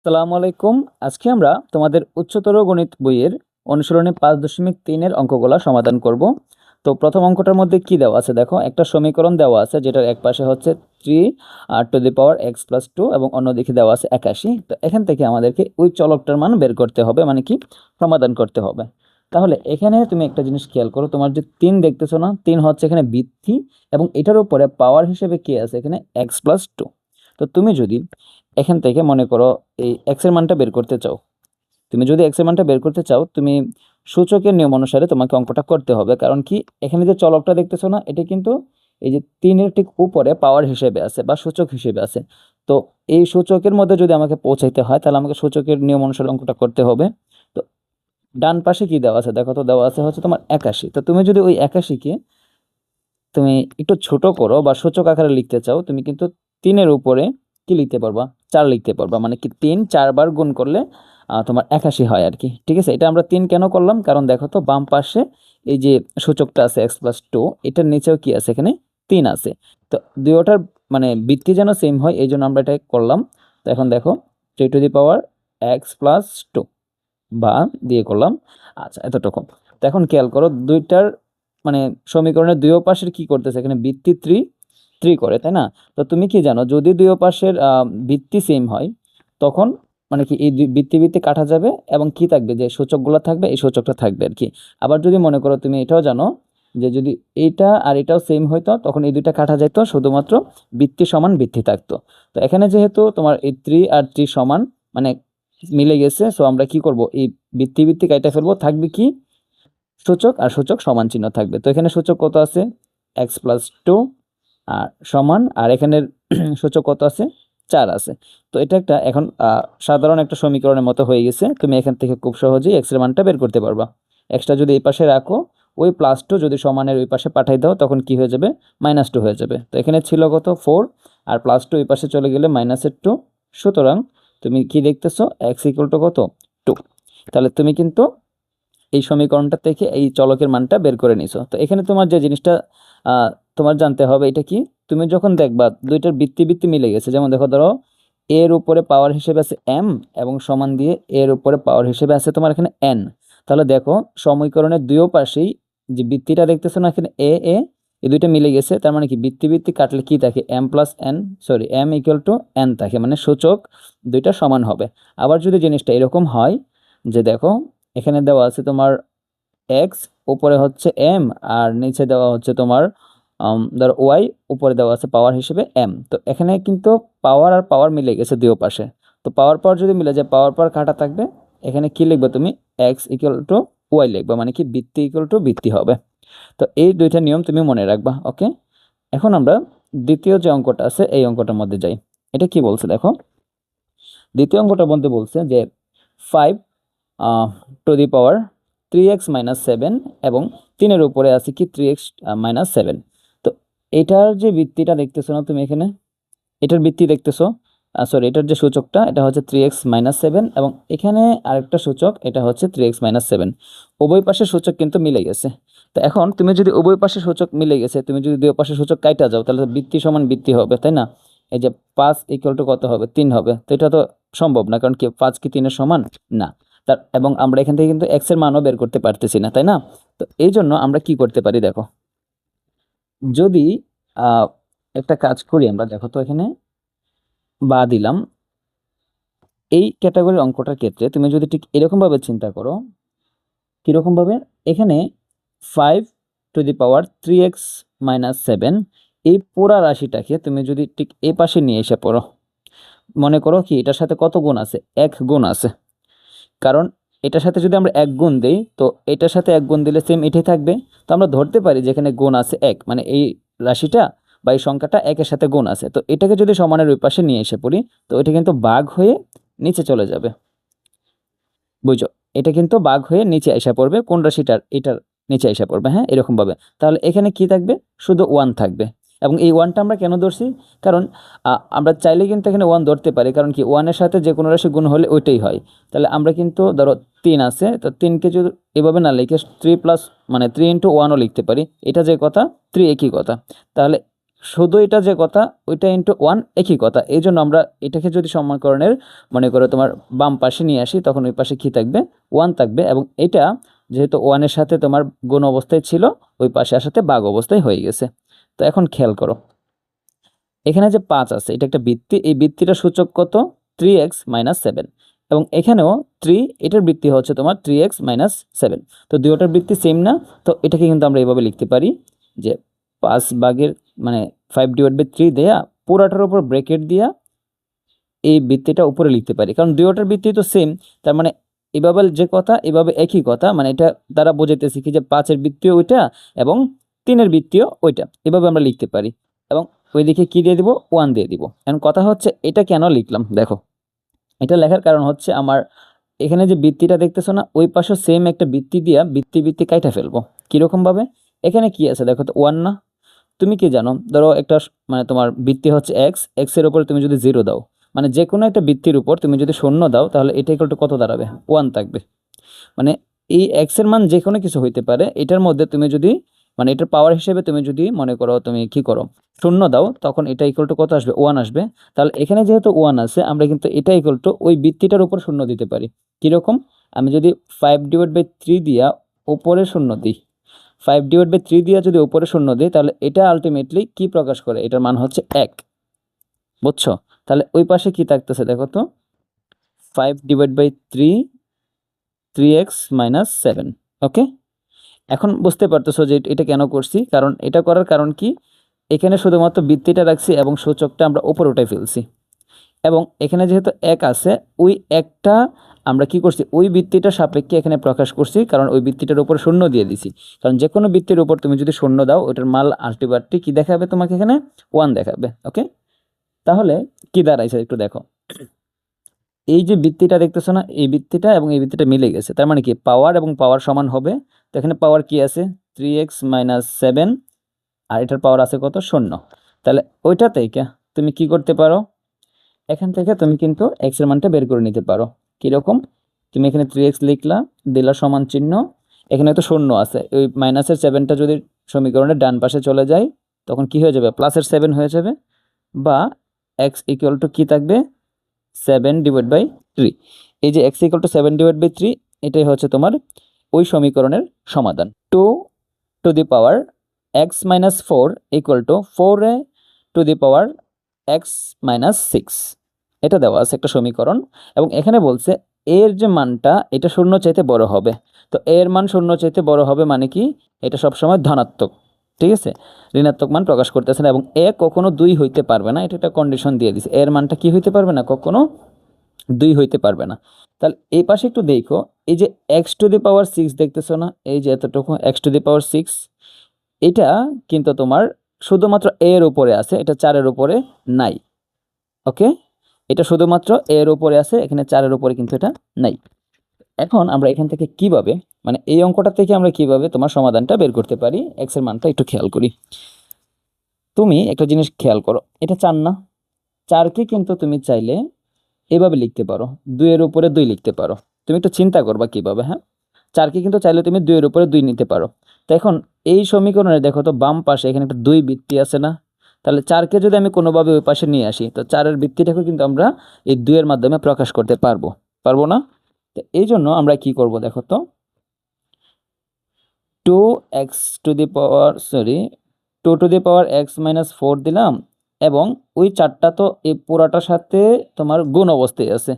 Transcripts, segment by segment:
আসসালামু আলাইকুম। আজকে আমরা তোমাদের উচ্চতর গণিত বইয়ের অনুশীলনী 5.3 এর অঙ্কগুলা সমাধান করব। তো প্রথম অঙ্কটার মধ্যে কি দেওয়া আছে দেখো, একটা সমীকরণ দেওয়া আছে যেটার এক পাশে হচ্ছে 3 to the power x plus 2 এবং অন্যদিকে দেওয়া আছে 81। তো এখান থেকে আমাদেরকে ওই চলকটার মান বের করতে হবে, মানে কি সমাধান করতে হবে। তাহলে এখানে তুমি একটা জিনিস খেয়াল করো, তোমার যে 3 দেখতেছো না, 3 হচ্ছে এখানে বৃদ্ধি এবং এটার উপরে পাওয়ার হিসেবে কি আছে এখানে x প্লাস 2। তো তুমি যদি এখান থেকে মনে করো এই এক্স এর মানটা বের করতে চাও, তুমি যদি এক্স এর মানটা বের করতে চাও, তুমি সূচকের নিয়ম অনুসারে তোমাকে অঙ্কটা করতে হবে। কারণ কি, এখানে যে চলকটা দেখতেছো না, এটা কিন্তু এই যে 3-এর ঠিক উপরে পাওয়ার হিসেবে আছে বা সূচক হিসেবে আছে। তো এই সূচকের মধ্যে যদি আমাকে পৌঁছাইতে হয়, তাহলে আমাকে সূচকের নিয়ম অনুসারে অঙ্কটা করতে হবে। তো ডান পাশে কি দেওয়া আছে দেখো, তো দেওয়া আছে হচ্ছে তোমার 81। তো তুমি যদি ওই 81-কে তুমি একটু ছোট করো বা সূচক আকারে লিখতে চাও, তুমি কিন্তু 3-এর উপরে কি লিখতে পারবা, 4 লিখতে পারবা। মানে কি 3 4 বার গুণ করলে তোমার 81 হয় আর কি। ঠিক আছে, এটা আমরা 3 কেন করলাম, কারণ দেখো তো বাম পাশে এই যে সূচকটা আছে x প্লাস 2, এটার নিচেও কি আছে এখানে 3 আছে। তো দুইটার মানে ভিত্তি যেন সেম হয়, এই জন্য আমরা এটা করলাম। তো এখন দেখো 3 to the power x plus 2 বা দিয়ে করলাম। আচ্ছা, এতটুকু। তো এখন খেয়াল করো, দুইটার মানে সমীকরণের দুই পাশের কি করতেছে এখানে ভিত্তি 3 3 করে, তাই না? তো তুমি কি জানো, যদি দুই পাশের ভিত্তি সেম হয়, তখন মানে কি এই ভিত্তি ভিত্তি কাটা যাবে এবং কি থাকবে, যে সূচকগুলো থাকবে এই সূচকটা থাকবে আর কি। আবার যদি মনে করো, তুমি এটাও জানো যে যদি এইটা আর এটাও সেম হইতো, তখন এই দুইটা কাটা যেত, শুধুমাত্র ভিত্তি সমান ভিত্তি থাকতো। তো এখানে যেহেতু তোমার এই 3 আর 3 সমান, মানে মিলে গেছে, সো আমরা কি করব, এই ভিত্তি ভিত্তি কাইটা ফেলবো, থাকবে কি সূচক, আর সূচক সমান চিহ্ন থাকবে। তো এখানে সূচক কত আছে x প্লাস 2 আর সমান, আর এখানের সূচক কত আছে 4 আছে। তো এটা একটা এখন সাধারণ একটা সমীকরণের মতো হয়ে গেছে। তুমি এখান থেকে খুব সহজেই x এর মানটা বের করতে পারবা। xটা যদি এই পাশে রাখো, ওই প্লাস 2 যদি সমানের ওই পাশে পাঠাই দাও, তখন কি হয়ে যাবে, -2 হয়ে যাবে। তো এখানে ছিল কত 4, আর প্লাস 2 এই পাশে চলে গেলে -2। সুতরাং তুমি কি দেখতেছো, x ইকুয়াল টু কত 2। তাহলে তুমি কিন্তু এই সমীকরণটা থেকে এই চলকের মানটা বের করে নিছো। তো এখানে তোমার যে জিনিসটা তোমার জানতে হবে, এটা কি, তুমি যখন দেখবা দুইটার ভিত্তি ভিত্তি মিলে গেছে, যেমন দেখো, ধরো এর উপরে পাওয়ার হিসেবে আছে m এবং সমান দিয়ে এর উপরে পাওয়ার হিসেবে আছে তোমার এখানে n। তাহলে দেখো সমীকরণের দুই পাশেই যে ভিত্তিটা দেখতেছো না এখানে এ এ, এই দুইটা মিলে গেছে, তার মানে কি ভিত্তি ভিত্তি কাটলে কি থাকে, m plus n, sorry m equal to n থাকে, মানে সূচক দুইটা সমান হবে। আবার যদি জিনিসটা এরকম হয় যে দেখো, এখানে দেওয়া আছে তোমার x, উপরে হচ্ছে m, আর নিচে দেওয়া হচ্ছে তোমার ধরো y, উপরে দেওয়া আছে পাওয়ার হিসেবে m। তো এখানে কিন্তু পাওয়ার আর পাওয়ার মিলে গেছে দুই পাশে। তো পাওয়ার পাওয়ার যদি মিলে যায়, পাওয়ার পাওয়ার কাটা থাকবে, এখানে কি লিখবে তুমি, x ইকুয়াল টু y লিখবে, মানে কি ভিত্তি ইকুয়াল টু ভিত্তি হবে। তো এই দুইটা নিয়ম তুমি মনে রাখবা, ওকে। এখন আমরা দ্বিতীয় যে অঙ্কটা আছে এই অঙ্কটার মধ্যে যাই। এটা কি বলছে দেখো, দ্বিতীয় অঙ্কটার মধ্যে বলছে যে 5 to the power 3x minus 7 এবং 3-এর উপরে আছে কি 3x মাইনাস 7। তো এটার যে ভিত্তিটা দেখতেছো না তুমি এখানে, এটার ভিত্তি দেখতেছো, সরি এটার যে সূচকটা এটা হচ্ছে 3x মাইনাস 7 এবং এখানে আরেকটা সূচক এটা হচ্ছে 3x মাইনাস 7। উভয় পাশের সূচক কিন্তু মিলে গেছে। তো এখন তুমি যদি উভয় পাশের সূচক মিলে গেছে, তুমি যদি দুই পাশের সূচক কাইটা যাও, তাহলে ভিত্তি সমান ভিত্তি হবে, তাই না? এই যে 5 ইকুয়াল টু কত হবে, 3 হবে। তো এটা তো সম্ভব না, কারণ কি 5 কি 3-এর সমান না। তার এবং আমরা এখান থেকে কিন্তু x এর মানও বের করতে পারতেছি না, তাই না? তো এই জন্য আমরা কি করতে পারি দেখো, যদি আহ একটা কাজ করি আমরা, দেখো তো এখানে বা দিলাম, এই ক্যাটাগরির অঙ্কটার ক্ষেত্রে তুমি যদি ঠিক এরকম ভাবে চিন্তা করো, কিরকম ভাবে, এখানে 5 to the power 3x minus 7, এই পুরা রাশিটাকে তুমি যদি ঠিক এই পাশে নিয়ে এসে পড়ো, মনে করো কি এটার সাথে কত গুণ আছে, 1 গুণ আছে। কারণ এটার সাথে যদি আমরা 1 গুণ দেই, তো এটার সাথে 1 গুণ দিলে সেম এটাই থাকবে। তো আমরা ধরতে পারি যেখানে গুণ আছে 1, মানে এই রাশিটা বা এই সংখ্যাটা 1-এর সাথে গুণ আছে। তো এটাকে যদি সমানের ওই পাশে নিয়ে এসে পড়ি, তো এটা কিন্তু ভাগ হয়ে নিচে চলে যাবে, বুঝো? এটা কিন্তু ভাগ হয়ে নিচে এসে পড়বে, কোন রাশিটার, এটার নিচে এসে পড়বে, হ্যাঁ, এরকম ভাবে। তাহলে এখানে কি থাকবে, শুধু 1 থাকবে। এবং এই 1টা আমরা কেন ধরছি, কারণ আমরা চাইলে কিন্তু এখানে 1 ধরতে পারি, কারণ কি 1-এর সাথে যে কোনো রাশি গুণ হলে ওইটাই হয়। তাহলে আমরা কিন্তু ধরো 3 আছে, তো 3কে যদি এভাবে না লিখে 3 প্লাস মানে 3 ইন্টু 1ও লিখতে পারি, এটা যে কথা 3 একই কথা। তাহলে শুধু এটা যে কথা ওইটা ইন্টু ওয়ান একই কথা, এই জন্য আমরা এটাকে যদি সমীকরণের মনে করো তোমার বাম পাশে নিয়ে আসি, তখন ওই পাশে কি থাকবে, ওয়ান থাকবে, এবং এটা যেহেতু ওয়ানের সাথে তোমার গুণ অবস্থায় ছিল, ওই পাশে আসাতে ভাগ অবস্থায় হয়ে গেছে। তো এখন খেয়াল করো, এখানে যে 5 আছে এটা একটা বৃত্তি, এই বৃত্তিটার সূচক কত, 3x - 7, এবং এখানেও 3, এটার বৃত্তি হচ্ছে তোমার 3x - 7। তো দুটোটার বৃত্তি সেম না, তো এটাকে কিন্তু আমরা এভাবে লিখতে পারি যে 5 ভাগের মানে 5/3 দেয়া পুরাটার উপর ব্র্যাকেট দিয়া এই বৃত্তিটা উপরে লিখতে পারি, কারণ দুটোটার বৃত্তি তো সেম। তার মানে এভাবে যে কথা এভাবে একই কথা, মানে এটা দ্বারা বোঝাইতেছি কি যে 5-এর বৃত্তিও ওইটা এবং 3-এর বৃত্তিও ওইটা, এভাবে আমরা লিখতে পারি। এবং ওইদিকে কি দিয়ে দিব, 1 দিয়ে দিব। এখন কথা হচ্ছে এটা কেন লিখলাম দেখো, এটা লেখার কারণ হচ্ছে আমার এখানে যে বৃত্তিটা দেখতেছো না, ওই পাশে সেম একটা বৃত্তি দিয়া বৃত্তি বৃত্তি কাইটা ফেলবো। কিরকম ভাবে, এখানে কি আছে দেখো তো, 1 না? তুমি কি জানো, ধরো একটা মানে তোমার বৃত্তি হচ্ছে এক্স, এক্স এর উপরে তুমি যদি 0 দাও, মানে যে কোনো একটা বৃত্তির উপর তুমি যদি শূন্য দাও, তাহলে এটা ইকুয়াল টু কত দাঁড়াবে, 1 থাকবে। মানে এই এক্স এর মান যে কোনো কিছু হইতে পারে, এটার মধ্যে তুমি যদি মানে এটার পাওয়ার হিসেবে তুমি যদি মনে করো তুমি কি করো, শূন্য দাও, তখন এটা ইকুয়াল টু কত আসবে, 1 আসবে। তাহলে এখানে যেহেতু 1 আছে, আমরা কিন্তু এটা ইকুয়াল টু ওই বৃত্তিটার উপর শূন্য দিতে পারি। কিরকম, আমি যদি 5/3 দিয়া উপরে শূন্য দিই, 5/3 দিয়া যদি উপরে শূন্য দিই, তাহলে এটা আলটিমেটলি কি প্রকাশ করে, এটার মান হচ্ছে 1, বুঝছো? তাহলে ওই পাশে কি থাকতেছে দেখো তো, 5/3 3x - 7। ওকে, এখন বুঝতে পারতেছো যে এটা কেন করছি, কারণ এটা করার কারণ কি, এখানে শুধুমাত্র বৃত্তিটা রাখছি এবং সূচকটা আমরা উপরে উঠাই ফেলছি, এবং এখানে যেহেতু 1 আছে, ওই একটা আমরা কি করছি, ওই বৃত্তিটার সাপেক্ষে এখানে প্রকাশ করছি, কারণ ওই বৃত্তিটার উপর শূন্য দিয়ে দিছি। কারণ যে কোনো বৃত্তির উপর তুমি যদি শূন্য দাও, ওটার মান আলটিমেটলি কি দেখাবে, তোমাকে এখানে 1 দেখাবে। ওকে, তাহলে কি দাঁড়াইছে একটু দেখো, এই যে বৃত্তিটা দেখতেছো না, এই বৃত্তিটা এবং এই বৃত্তিটা মিলে গেছে, তার মানে কি পাওয়ার এবং পাওয়ার সমান হবে। তো এখানে পাওয়ার কি আছে, 3x - 7, আর এটার পাওয়ার আছে কত, 0। তাহলে ওইটা থেকে তুমি কি করতে পারো, এখান থেকে তুমি কিন্তু x এর মানটা বের করে নিতে পারো। কিরকম, তুমি এখানে 3x লিখলা, দিলা সমান চিহ্ন, এখানে তো শূন্য আছে, ওই মাইনাসের 7টা যদি সমীকরণের ডান পাশে চলে যায়, তখন কি হয়ে যাবে, প্লাসের 7 হয়ে যাবে, বা x ইকুয়াল টু কি থাকবে, 7/3। এই যে x ইকুয়াল টু 7/3, এটাই হচ্ছে তোমার ওই সমীকরণের সমাধান। 2 to the power x - 4 equal to 4a to the power x - 6, এটা দেওয়া আছে একটা সমীকরণ, এবং এখানে বলছে এর যে মানটা এটা শূন্য চাইতে বড় হবে। তো এর মান শূন্য চাইতে বড় হবে মানে কি, এটা সবসময় ধনাত্মক, ঠিক আছে, ঋণাত্মক মান প্রকাশ করতেছে না, এবং এ কখনো 2 হইতে পারবে না, এটা একটা কন্ডিশন দিয়ে দিছে, এর মানটা কি হইতে পারবে না, কখনো 2 হইতে পারবে না। তাহলে এই পাশে একটু দেখো, এই যে x⁶ দেখতেছো না, এই যে এতটুকু x⁶, এটা কিন্তু তোমার শুধুমাত্র এর উপরে আছে, এটা 4-এর উপরে নাই। ওকে, এটা শুধুমাত্র এর উপরে আছে, এখানে 4-এর উপরে কিন্তু এটা নাই। এখন আমরা এখান থেকে কিভাবে মানে এই অঙ্কটা থেকে আমরা কিভাবে তোমার সমাধানটা বের করতে পারি, x এর মানটা একটু খেয়াল করি। তুমি একটা জিনিস খেয়াল করো, এটা 4 না, 4কে কিন্তু তুমি চাইলে এভাবে লিখতে পারো, 2-এর উপরে 2 লিখতে পারো। তুমি একটু চিন্তা করবা কিভাবে, হ্যাঁ, 4কে কিন্তু চাইলে তুমি 2-এর উপরে 2 নিতে পারো। তো এখন এই সমীকরণে দেখো তো বাম পাশে এখানে একটা 2 বৃত্তি আছে না, তাহলে 4কে যদি আমি কোনোভাবে ওই পাশে নিয়ে আসি, তো 4-এর বৃত্তিটাকে কিন্তু আমরা এই 2-এর মাধ্যমে প্রকাশ করতে পারবো, পারবো না? তো এই জন্য আমরা কি করব দেখো তো, 2 to the power x - 4 দিলাম, এবং ওই 4টা তো এই পুরাটার সাথে তোমার গুণ অবস্থায় আছে।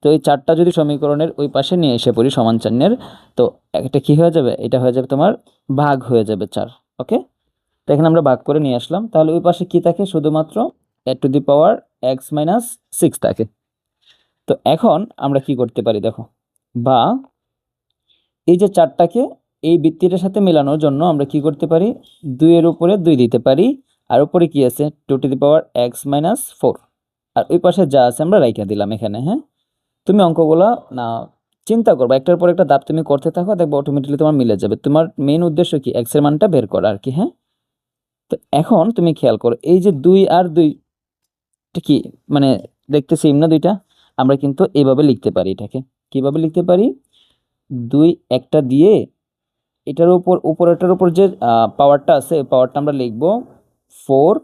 তো এই 4টা যদি সমীকরণের ওই পাশে নিয়ে এসে পড়ি সমান চিহ্নের, তো একটা কি হয়ে যাবে, এটা হয়ে যাবে তোমার ভাগ হয়ে যাবে 4। ওকে, তো এখানে আমরা ভাগ করে নিয়ে আসলাম, তাহলে ওই পাশে কি থাকে, শুধুমাত্র a⁶ থাকে। তো এখন আমরা কি করতে পারি দেখো, বা এই যে 4টাকে এই বৃত্তিটার সাথে মেলানোর জন্য আমরা কি করতে পারি, 2-এর উপরে 2 দিতে পারি, আর উপরে কি আছে, 2 to the power x - 4, আর ওই পাশে যা আছে আমরা রাইখা দিলাম এখানে। হ্যাঁ, তুমি অঙ্কগুলা না চিন্তা করবা, একটার পর একটা ধাপ তুমি করতে থাকো, দেখবো অটোমেটিকলি তোমার মিলে যাবে। তোমার মেইন উদ্দেশ্য কি, x এর মানটা বের করা আর কি। হ্যাঁ, তো এখন তুমি খেয়াল করো, এই যে 2 আর 2 কি মানে দেখতে সেম না দুইটা, আমরা কিন্তু এইভাবে লিখতে পারি এটাকে। কিভাবে লিখতে পারি, 2 একটা দিয়ে এটার উপর উপরেরটার উপর যে পাওয়ারটা আছে, পাওয়ারটা আমরা লিখব 4,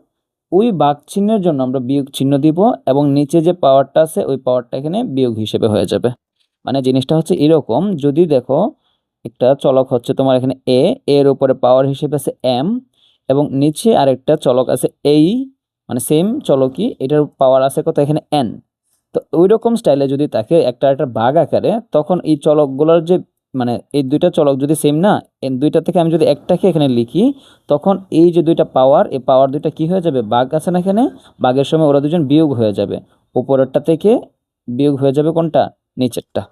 ওই ভাগ চিহ্নের জন্য আমরা বিয়োগ চিহ্ন দিব এবং নিচে যে পাওয়ারটা আছে ওই পাওয়ারটা এখানে বিয়োগ হিসেবে হয়ে যাবে। মানে জিনিসটা হচ্ছে এরকম, যদি দেখো একটা চলক হচ্ছে তোমার এখানে এর উপরে পাওয়ার হিসেবে আছে এম এবং নিচে আরেকটা চলক আছে এই, মানে সেম চলকই, এটার পাওয়ার আছে কত এখানে এন। তো ওই রকম স্টাইলে যদি তাকে একটা ভাগ আকারে, তখন এই চলকগুলোর যে মানে এই দুইটা চলক যদি সেম না, এই দুইটা থেকে আমি যদি একটাকে এখানে লিখি, তখন এই যে দুইটা পাওয়ার, এই পাওয়ার দুইটা কি হয়ে যাবে, ভাগ আছে না এখানে, ভাগের সময় ওরা দুজন বিয়োগ হয়ে যাবে, উপরেরটা থেকে বিয়োগ হয়ে যাবে কোনটা, নিচেরটা।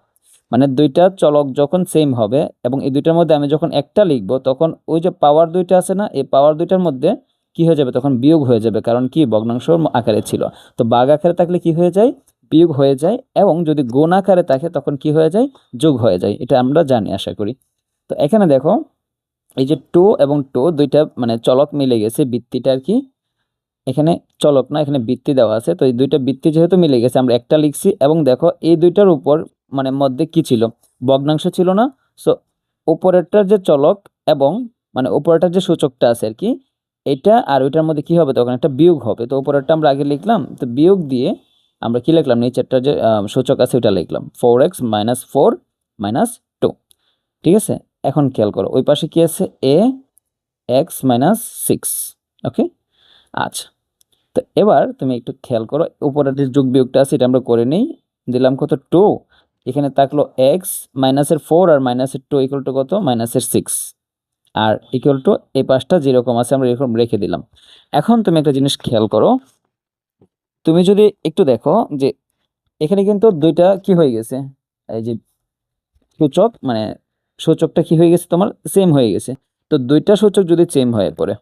মানে দুইটা চলক যখন সেম হবে এবং এই দুইটার মধ্যে আমি যখন একটা লিখবো, তখন ওই যে পাওয়ার দুইটা আছে না, এই পাওয়ার দুইটার মধ্যে কি হয়ে যাবে, তখন বিয়োগ হয়ে যাবে, কারণ কি ভগ্নাংশ আকারে ছিল। তো ভাগ আকারে থাকলে কি হয়ে যায়, বিয়োগ হয়ে যায়, এবং যদি গুণ আকারে থাকে তখন কি হয়ে যায়, যোগ হয়ে যায়। এটা আমরা জানি আশা করি। তো এখানে দেখো এই যে টু এবং টু দুইটা মানে চলক মিলে গেছে, বৃত্তিটা আর কি, এখানে চলক না এখানে বৃত্তি দেওয়া আছে, তো এই দুইটা বৃত্তি যেহেতু মিলে গেছে আমরা একটা লিখছি, এবং দেখো এই দুইটার উপর মানে মধ্যে কি ছিল, ভগ্নাংশ ছিল না। সো উপরেরটার যে চলক এবং মানে উপরেরটার যে সূচকটা আছে আর কি, এটা আর ওইটার মধ্যে কি হবে, তখন একটা বিয়োগ হবে। তো উপরেরটা আমরা আগে লিখলাম, তো বিয়োগ দিয়ে আমরা কি লিখলাম, নিচেরটা যে সূচক আছে ওইটা লিখলাম 4x - 4 - 2। ঠিক আছে, এখন খেয়াল করো ওই পাশে কি আছে, ax - 6। ওকে, আচ্ছা। তো এবার তুমি একটু খেয়াল করো, উপরের যে যোগ বিয়োগটা আছে এটা আমরা করে নেই। দিলাম কত, 2, এখানে থাকলো x -4 আর -2 ইকুয়াল টু কত, -6, আর ইকুয়াল টু এই পাশটা যেরকম আছে আমরা এরকম রেখে দিলাম। এখন তুমি একটা জিনিস খেয়াল করো, তুমি যদি একটু দেখো যে এখানে কিন্তু দুইটা কি হয়ে গেছে, এই যে সূচক মানে সূচকটা কি হয়ে গেছে, তোমার সেম হয়ে গেছে। তো দুইটা সূচক যদি সেম হয়ে পড়ে,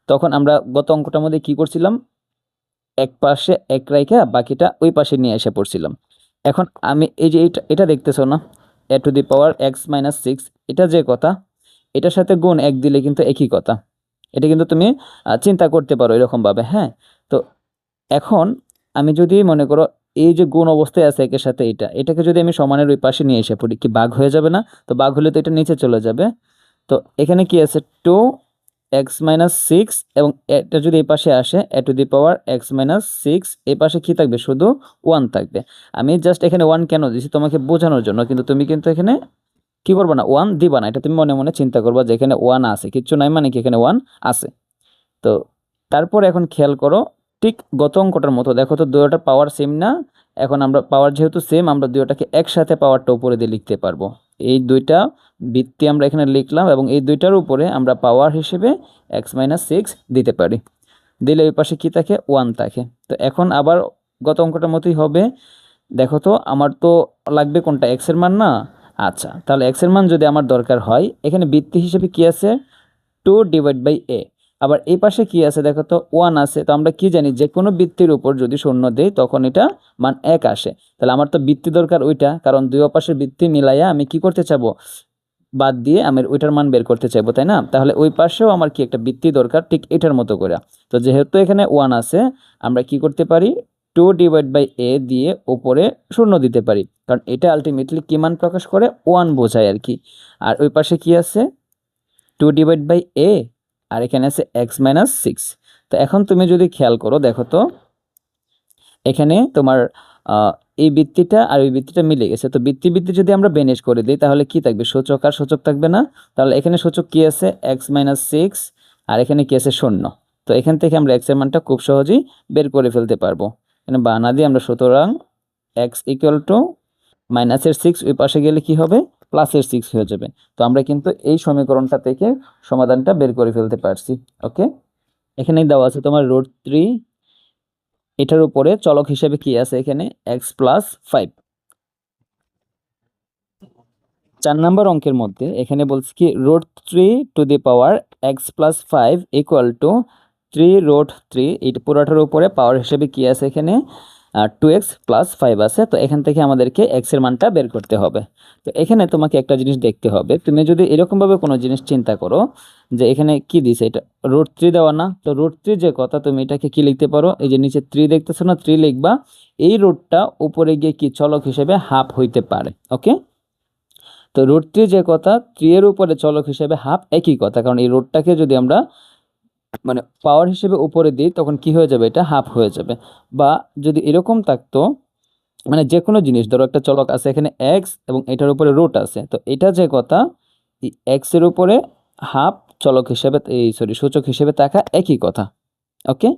তখন আমরা গত অঙ্কটার মধ্যে কি করছিলাম, এক পাশে এক রাইখা বাকিটা ওই পাশে নিয়ে এসে পড়ছিলাম। এখন আমি এই যে এটা দেখতেছো না, a⁻x - 6, এটা যে কথা, এটার সাথে গুণ 1 দিলে কিন্তু একই কথা। এটা কিন্তু তুমি চিন্তা করতে পারো এরকমভাবে, হ্যাঁ। তো এখন আমি যদি মনে করো এই যে গুণ অবস্থায় আছে একের সাথে এটাকে যদি আমি সমানের ওই পাশে নিয়ে এসে পড়ি, কি ভাগ হয়ে যাবে না? তো ভাগ হলে তো এটা নিচে চলে যাবে। তো এখানে কি আছে, 2x - 6, এবং এটা যদি এই পাশে আসে a⁻x - 6, এই পাশে কি থাকবে, শুধু 1 থাকবে। আমি জাস্ট এখানে 1 কেন দিছি, তোমাকে বোঝানোর জন্য, কিন্তু তুমি কিন্তু এখানে কি করবে না, 1 দিবা না, এটা তুমি মনে মনে চিন্তা করবা যে এখানে 1 আছে, কিচ্ছু নাই, মানে কি এখানে 1 আছে। তো তারপর এখন খেয়াল করো, ঠিক গত অঙ্কটার মতো দেখো তো দুটোটার পাওয়ার সেম না। এখন আমরা পাওয়ার যেহেতু সেম, আমরা দুটোটাকে একসাথে পাওয়ারটা উপরে দিয়ে লিখতে পারবো। এই দুইটা বৃত্তি আমরা এখানে লিখলাম এবং এই দুইটার উপরে আমরা পাওয়ার হিসেবে x - 6 দিতে পারি। দিলে ওই পাশে কি থাকে, 1 থাকে। তো এখন আবার গত অঙ্কটার মতোই হবে। দেখো তো আমার তো লাগবে কোনটা, x এর মান না। আচ্ছা, তাহলে x এর মান যদি আমার দরকার হয়, এখানে বৃত্তি হিসেবে কি আছে, 2/a। আবার এই পাশে কি আছে দেখো তো, 1 আছে। তো আমরা কি জানি, যে কোনো বৃত্তির উপর যদি শূন্য দেই তখন এটা মান 1 আসে। তাহলে আমার তো বৃত্তি দরকার ওইটা, কারণ দুই পাশের বৃত্তি মিলাইয়া আমি কি করতে চাবো, বাদ দিয়ে আমি ওইটার মান বের করতে চাইবো, তাই না? তাহলে ওই পাশেও আমার কি একটা বৃত্তি দরকার, ঠিক এটার মতো করে। তো যেহেতু এখানে 1 আছে, আমরা কি করতে পারি, 2/a দিয়ে উপরে শূন্য দিতে পারি, কারণ এটা আলটিমেটলি কি মান প্রকাশ করে, 1 বোঝায় আর কি। আর ওই পাশে কি আছে, 2/a, আর এখানে আছে x - 6। তো এখন তুমি যদি খেয়াল করো, দেখো তো এখানে তোমার এই বৃত্তিটা আর ওই বৃত্তিটা মিলে গেছে। তো বৃত্তি যদি আমরা বেনিশ করে দিই, তাহলে কি থাকবে, সূচক আর সূচক থাকবে না। তাহলে এখানে সূচক কি আছে, x - 6, আর এখানে কি আছে, 0। তো এখান থেকে আমরা x এর মানটা খুব সহজেই বের করে ফেলতে পারবো। এখানে বানা দিয়ে আমরা, সুতরাং x = -6, ওই পাশে গেলে কি হবে, +6 হয়ে যাবে। তো আমরা কিন্তু এই সমীকরণটা থেকে সমাধানটা বের করে ফেলতে পারছি। ওকে, এখানেই দেওয়া আছে তোমার √3, এটার উপরে চলক হিসেবে কি আছে, এখানে x + 5। 4 নম্বর অঙ্কের মধ্যে এখানে বলছে কি, √3 x + 5 = 3√3। এই পুরোটার উপরে পাওয়ার হিসেবে কি আছে, এখানে 2x + 5 আছে। তো এখান থেকে আমাদেরকে x এর মানটা বের করতে হবে। তো এখানে তোমাকে একটা জিনিস দেখতে হবে, তুমি যদি এরকমভাবে কোনো জিনিস চিন্তা করো যে এখানে কি দিছে, এটা √3 দেওয়া না, তো √3 যে কথা, তুমি এটাকে কি লিখতে পারো, এই যে নিচে 3 দেখতেছো না, 3 লিখবা। এই রুটটা উপরে গিয়ে কি চলক হিসেবে হাফ হইতে পারে। ওকে, তো √3 যে কথা, 3 এর উপরে চলক হিসেবে হাফ একই কথা, কারণ এই রুটটাকে যদি আমরা মানে পাওয়ার হিসেবে উপরে দিই তখন কি হয়ে যাবে, এটা হাফ হয়ে যাবে। বা যদি এরকম থাকতো, মানে যে কোনো জিনিস ধরো একটা চলক আছে এখানে এক্স এবং এটার উপরে রুট আছে, তো এটা যে কথা এক্স এর উপরে হাফ চলক হিসেবে এই সরি সূচক হিসেবে থাকা একই কথা। ওকে,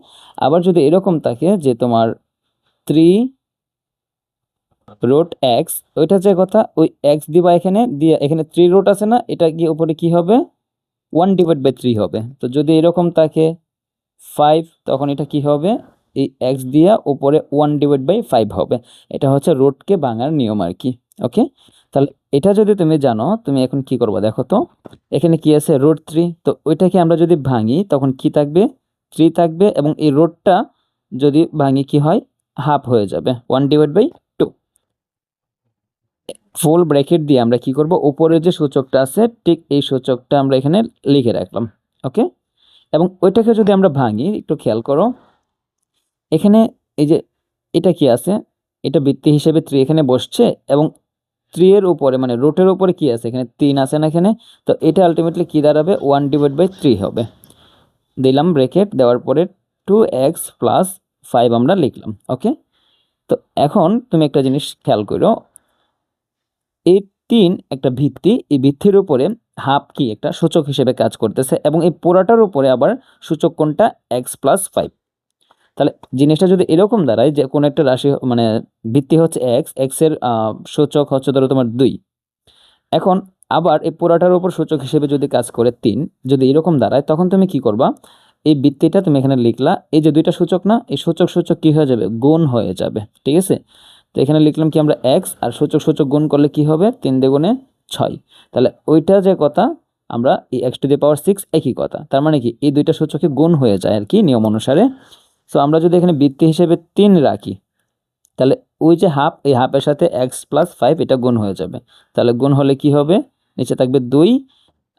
আবার যদি এরকম থাকে যে তোমার 3√x, ওইটা যে কথা ওই এক্স দিবা এখানে দিয়ে এখানে 3 রুট আছে না, এটা গিয়ে উপরে কি হবে 1/3 হবে। তো যদি এরকম থাকে 5, তখন এটা কি হবে এই এক্স দিয়া উপরে 1/5 হবে। এটা হচ্ছে রুটকে ভাঙার নিয়ম আর কি। ওকে, তাহলে এটা যদি তুমি জানো, তুমি এখন কি করবে দেখো তো, এখানে কি আছে √3, তো ওইটাকে আমরা যদি ভাঙি তখন কি থাকবে 3 থাকবে, এবং এই রুটটা যদি ভাঙি কি হয় হাফ হয়ে যাবে 1/2। ফুল ব্র্যাকেট দিয়ে আমরা কি করব, উপরে যে সূচকটা আছে ঠিক এই সূচকটা আমরা এখানে লিখে রাখলাম। ওকে, এবং ওইটাকে যদি আমরা ভাঙি একটু খেয়াল করো, এখানে এই যে এটা কি আছে, এটা বৃত্তি হিসেবে 3 এখানে বসছে, এবং 3 এর উপরে মানে রুটের উপরে কি আছে এখানে 3 আছে না এখানে, তো এটা আলটিমেটলি কি দাঁড়াবে 1/3 হবে। দিলাম ব্র্যাকেট দেওয়ার পরে 2x+5 আমরা লিখলাম। ওকে, তো এখন তুমি একটা জিনিস খেয়াল করো, এই 3 একটা ভিত্তি, এই ভিত্তির উপরে হাফ কি একটা সূচক হিসেবে কাজ করতেছে, এবং এই পুরাটার উপরে আবার সূচক কোনটা x+5। তাহলে জিনিসটা যদি এরকম দাঁড়ায় যে কোনো একটা রাশি মানে ভিত্তি হচ্ছে এক্স, এক্স এর সূচক হচ্ছে ধরো তোমার 2, এখন আবার এই পুরাটার উপর সূচক হিসেবে যদি কাজ করে 3, যদি এরকম দাঁড়ায় তখন তুমি কি করবা, এই ভিত্তিটা তুমি এখানে লিখলা, এই যে দুইটা সূচক না, এই সূচক সূচক কি হয়ে যাবে গুণ হয়ে যাবে। ঠিক আছে, তো এখানে লিখলাম কি আমরা এক্স আর সূচক সূচক গুণ করলে কি হবে 3 দ্বিগুণে 6। তাহলে ওইটা যে কথা আমরা এই x⁶ একই কথা, তার মানে কি এই দুইটা সূচকে গুণ হয়ে যায় আর কি নিয়ম অনুসারে। সো আমরা যদি এখানে বৃত্তি হিসেবে 3 রাখি, তাহলে ওই যে হাফ, এই হাফের সাথে x+5 এটা গুণ হয়ে যাবে। তাহলে গুণ হলে কি হবে, নিচে থাকবে 2,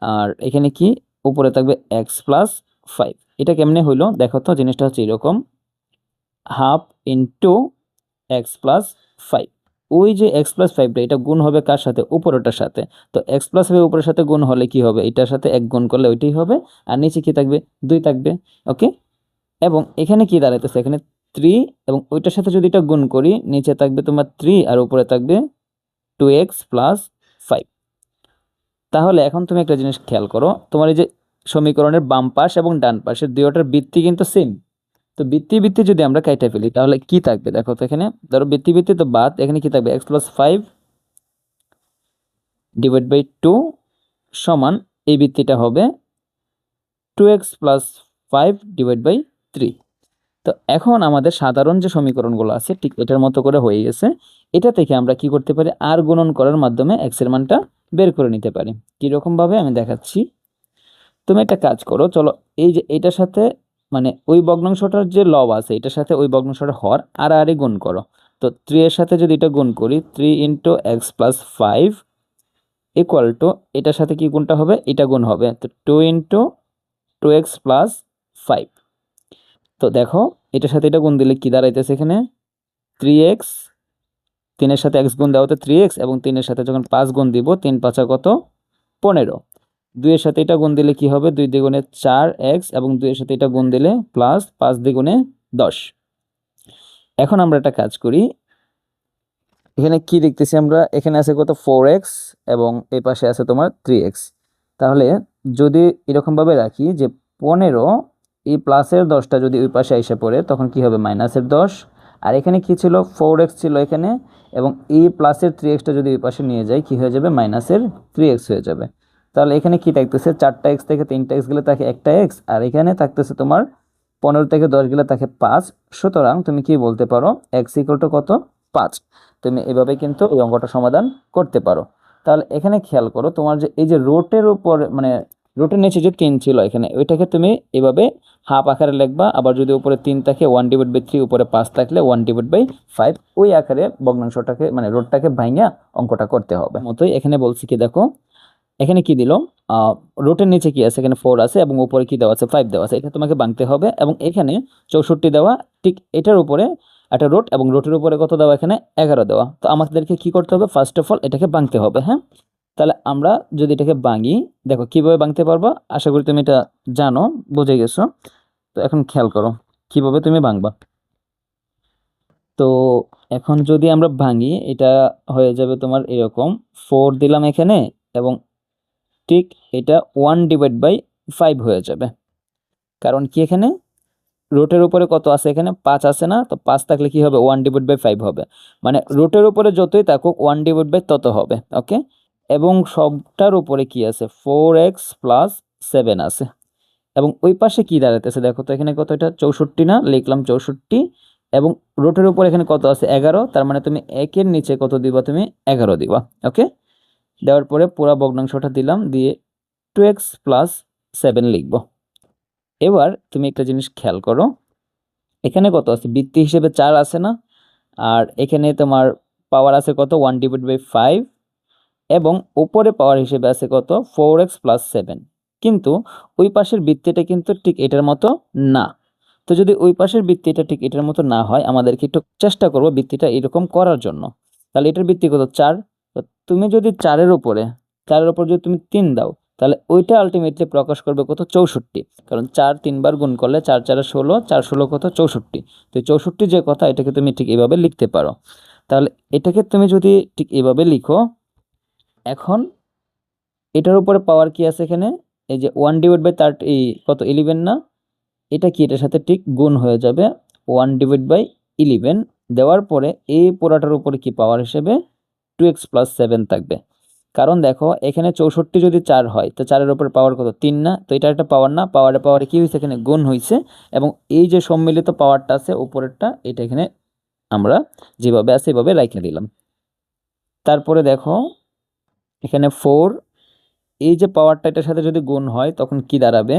আর এখানে কি উপরে থাকবে x+5। এটা কেমনে হইলো দেখো তো, জিনিসটা হচ্ছে এরকম, হাফ ইন্টু x+5, ওই যে x+5টা এটা গুণ হবে কার সাথে উপরেটার সাথে, তো x+5 উপরের সাথে গুণ হলে কি হবে এটার সাথে 1 গুণ করলে ওইটাই হবে, আর নিচে কি থাকবে 2 থাকবে। ওকে, এবং এখানে কি দাঁড়াইতেছে এখানে 3, এবং ওইটার সাথে যদি এটা গুণ করি নিচে থাকবে তোমার 3 আর উপরে থাকবে 2x+5। তাহলে এখন তুমি একটা জিনিস খেয়াল করো, তোমার এই যে সমীকরণের বাম পাশ এবং ডান পাশের দুইটার ভিত্তি কিন্তু সেম, তো ভিত্তি ভিত্তি যদি আমরা কাইটা ফেলি তাহলে কি থাকবে দেখো তো, এখানে ধরো ভিত্তি ভিত্তি তো বাদ, এখানে কি থাকবে x+5/2 সমান এই ভিত্তিটা হবে 2x+5/3। তো এখন আমাদের সাধারণ যে সমীকরণগুলো আছে ঠিক এটার মতো করে হয়ে গেছে। এটা থেকে আমরা কি করতে পারি, আর গুণন করার মাধ্যমে x এর মানটা বের করে নিতে পারি। কিরকম ভাবে আমি দেখাচ্ছি, তুমি একটা কাজ করো, চলো এই যে এটার সাথে মানে ওই ভগ্নাংশটার যে লব আছে এটার সাথে ওই ভগ্নাংশটার হর আর আরে গুণ করো। তো 3 এর সাথে যদি এটা গুণ করি 3 × x+5 ইকুয়াল টু এটার সাথে কি গুণটা হবে এটা গুণ হবে, তো 2 × 2x+5। তো দেখো এটার সাথে এটা গুণ দিলে কি দাঁড়াইতেছে এখানে 3x, 3 এর সাথে x গুণ দেওয়া হতো 3x, এবং 3 এর সাথে যখন 5 গুণ দিব 3 5 কত 15, 2 এর সাথে এটা গুণ দিলে কি হবে 2 দ্বিগুণে 4x, এবং 2 এর সাথে এটা গুণ দিলে প্লাস 5 দ্বিগুণে 10। এখন আমরা একটা কাজ করি, এখানে কি দেখতেছি আমরা, এখানে আছে কত 4x এবং এই পাশে আছে তোমার 3x। তাহলে যদি এরকম ভাবে রাখি যে 15, এই প্লাসের 10টা যদি ওই পাশে এসে পড়ে তখন কি হবে মাইনাসের 10, আর এখানে কি ছিল 4x ছিল এখানে, এবং এই প্লাসের 3xটা যদি ওই পাশে নিয়ে যাই কি হয়ে যাবে মাইনাসের 3x হয়ে যাবে। তাহলে এখানে কি থাকতেছে 4টা x থেকে 3টা x গেলে তাকে একটা x, আর এখানে থাকতেছে তোমার 15 থেকে 10 গেলে তাকে 5। সুতরাং তুমি কি বলতে পারো x = কত 5। তুমি এভাবে কিন্তু এই অঙ্কটা সমাধান করতে পারো। তাহলে এখানে খেয়াল করো তোমার যে এই যে রুটের উপর মানে রুটের নিচে যে 3 ছিল এখানে ওইটাকে তুমি এভাবে হাফ আকারে লিখবা, আবার যদি উপরে 3 থাকে 1/3, উপরে 5 থাকলে 1/5, ওই আকারে ভগ্নাংশটাকে মানে রুটটাকে ভাঙিয়া অঙ্কটা করতে হবে। মতোই এখানে বলছি কি দেখো, এখানে কি দিল রুটের নিচে কি আছে এখানে 4 আছে এবং উপরে কি দেওয়া আছে 5 দেওয়া আছে, এটা তোমাকে ভাঙতে হবে, এবং এখানে 64 দেওয়া, ঠিক এটার উপরে একটা রুট এবং রুটের উপরে কত দেওয়া এখানে 11 দেওয়া। তো আমাদেরকে কি করতে হবে ফার্স্ট অফ অল এটাকে ভাঙতে হবে। হ্যাঁ, তাহলে আমরা যদি এটাকে ভাঙি, দেখো কিভাবে ভাঙতে পারবো, আশা করি তুমি এটা জানো, বুঝে গেছো। তো এখন খেয়াল করো কিভাবে তুমি ভাঙবা। তো এখন যদি আমরা ভাঙি, এটা হয়ে যাবে তোমার এরকম, 4 দিলাম এখানে, এবং ঠিক এটা 1/5 হয়ে যাবে। কারণ কি, এখানে রুটের উপরে কত আছে, এখানে 5 আছে না, তো 5 থাকলে কি হবে, 1/5 হবে। মানে রুটের উপরে যতই থাকুক 1/5 তত হবে। ওকে, এবং সবটার উপরে কি আছে, 4x+7 আছে। এবং ওই পাশে কি দাঁড়াতেছে দেখো তো, এখানে কত, এটা 64 না, লিখলাম 64। এবং রুটের উপর এখানে কত আছে, 11, তার মানে তুমি একের নিচে কত দিবা, তুমি 11 দিবা। ওকে, দেওয়ার পরে পুরো ভগ্নাংশটা দিলাম, দিয়ে 2x+7 লিখবো। এবার তুমি একটা জিনিস খেয়াল করো, এখানে কত আছে, বৃত্তি হিসেবে 4 আছে না, আর এখানে তোমার পাওয়ার আছে কত, 1/5, এবং উপরে পাওয়ার হিসেবে আছে কত, 4x+7। কিন্তু ওই পাশের বৃত্তিটা কিন্তু ঠিক এটার মতো না। তো যদি ওই পাশের বৃত্তিটা ঠিক এটার মতো না হয়, আমাদেরকে একটু চেষ্টা করবো বৃত্তিটা এরকম করার জন্য। তাহলে এটার বৃত্তি কত, 4। তো তুমি যদি 4-এর উপর যদি তুমি 3 দাও, তাহলে ওইটা আলটিমেটলি প্রকাশ করবে কত, 64। কারণ 4 3বার গুণ করলে 4 4 16, 4 16 কত, 64। তো 64 যে কথা, এটাকে তুমি ঠিক এভাবে লিখতে পারো। তাহলে এটাকে তুমি যদি ঠিক এভাবে লিখো, এখন এটার উপরে পাওয়ার কি আছে এখানে, এই যে 1/30 এই কত, 11 না, এটা কি এটার সাথে ঠিক গুণ হয়ে যাবে, 1/11 দেওয়ার পরে এই পুরাটার উপরে কি পাওয়ার হিসেবে 2x+7 থাকবে। কারণ দেখো এখানে 64 যদি 4 হয়, তো 4-এর উপরে পাওয়ার কত, 3 না, তো এটা একটা পাওয়ার না, পাওয়ারে কি হয়েছে, এখানে গুণ হয়েছে। এবং এই যে সম্মিলিত পাওয়ারটা আছে উপরেরটা, এটা এখানে আমরা যেভাবে আছে এভাবে রাইখে দিলাম। তারপরে দেখো এখানে 4, এই যে পাওয়ারটা এটার সাথে যদি গুণ হয় তখন কি দাঁড়াবে,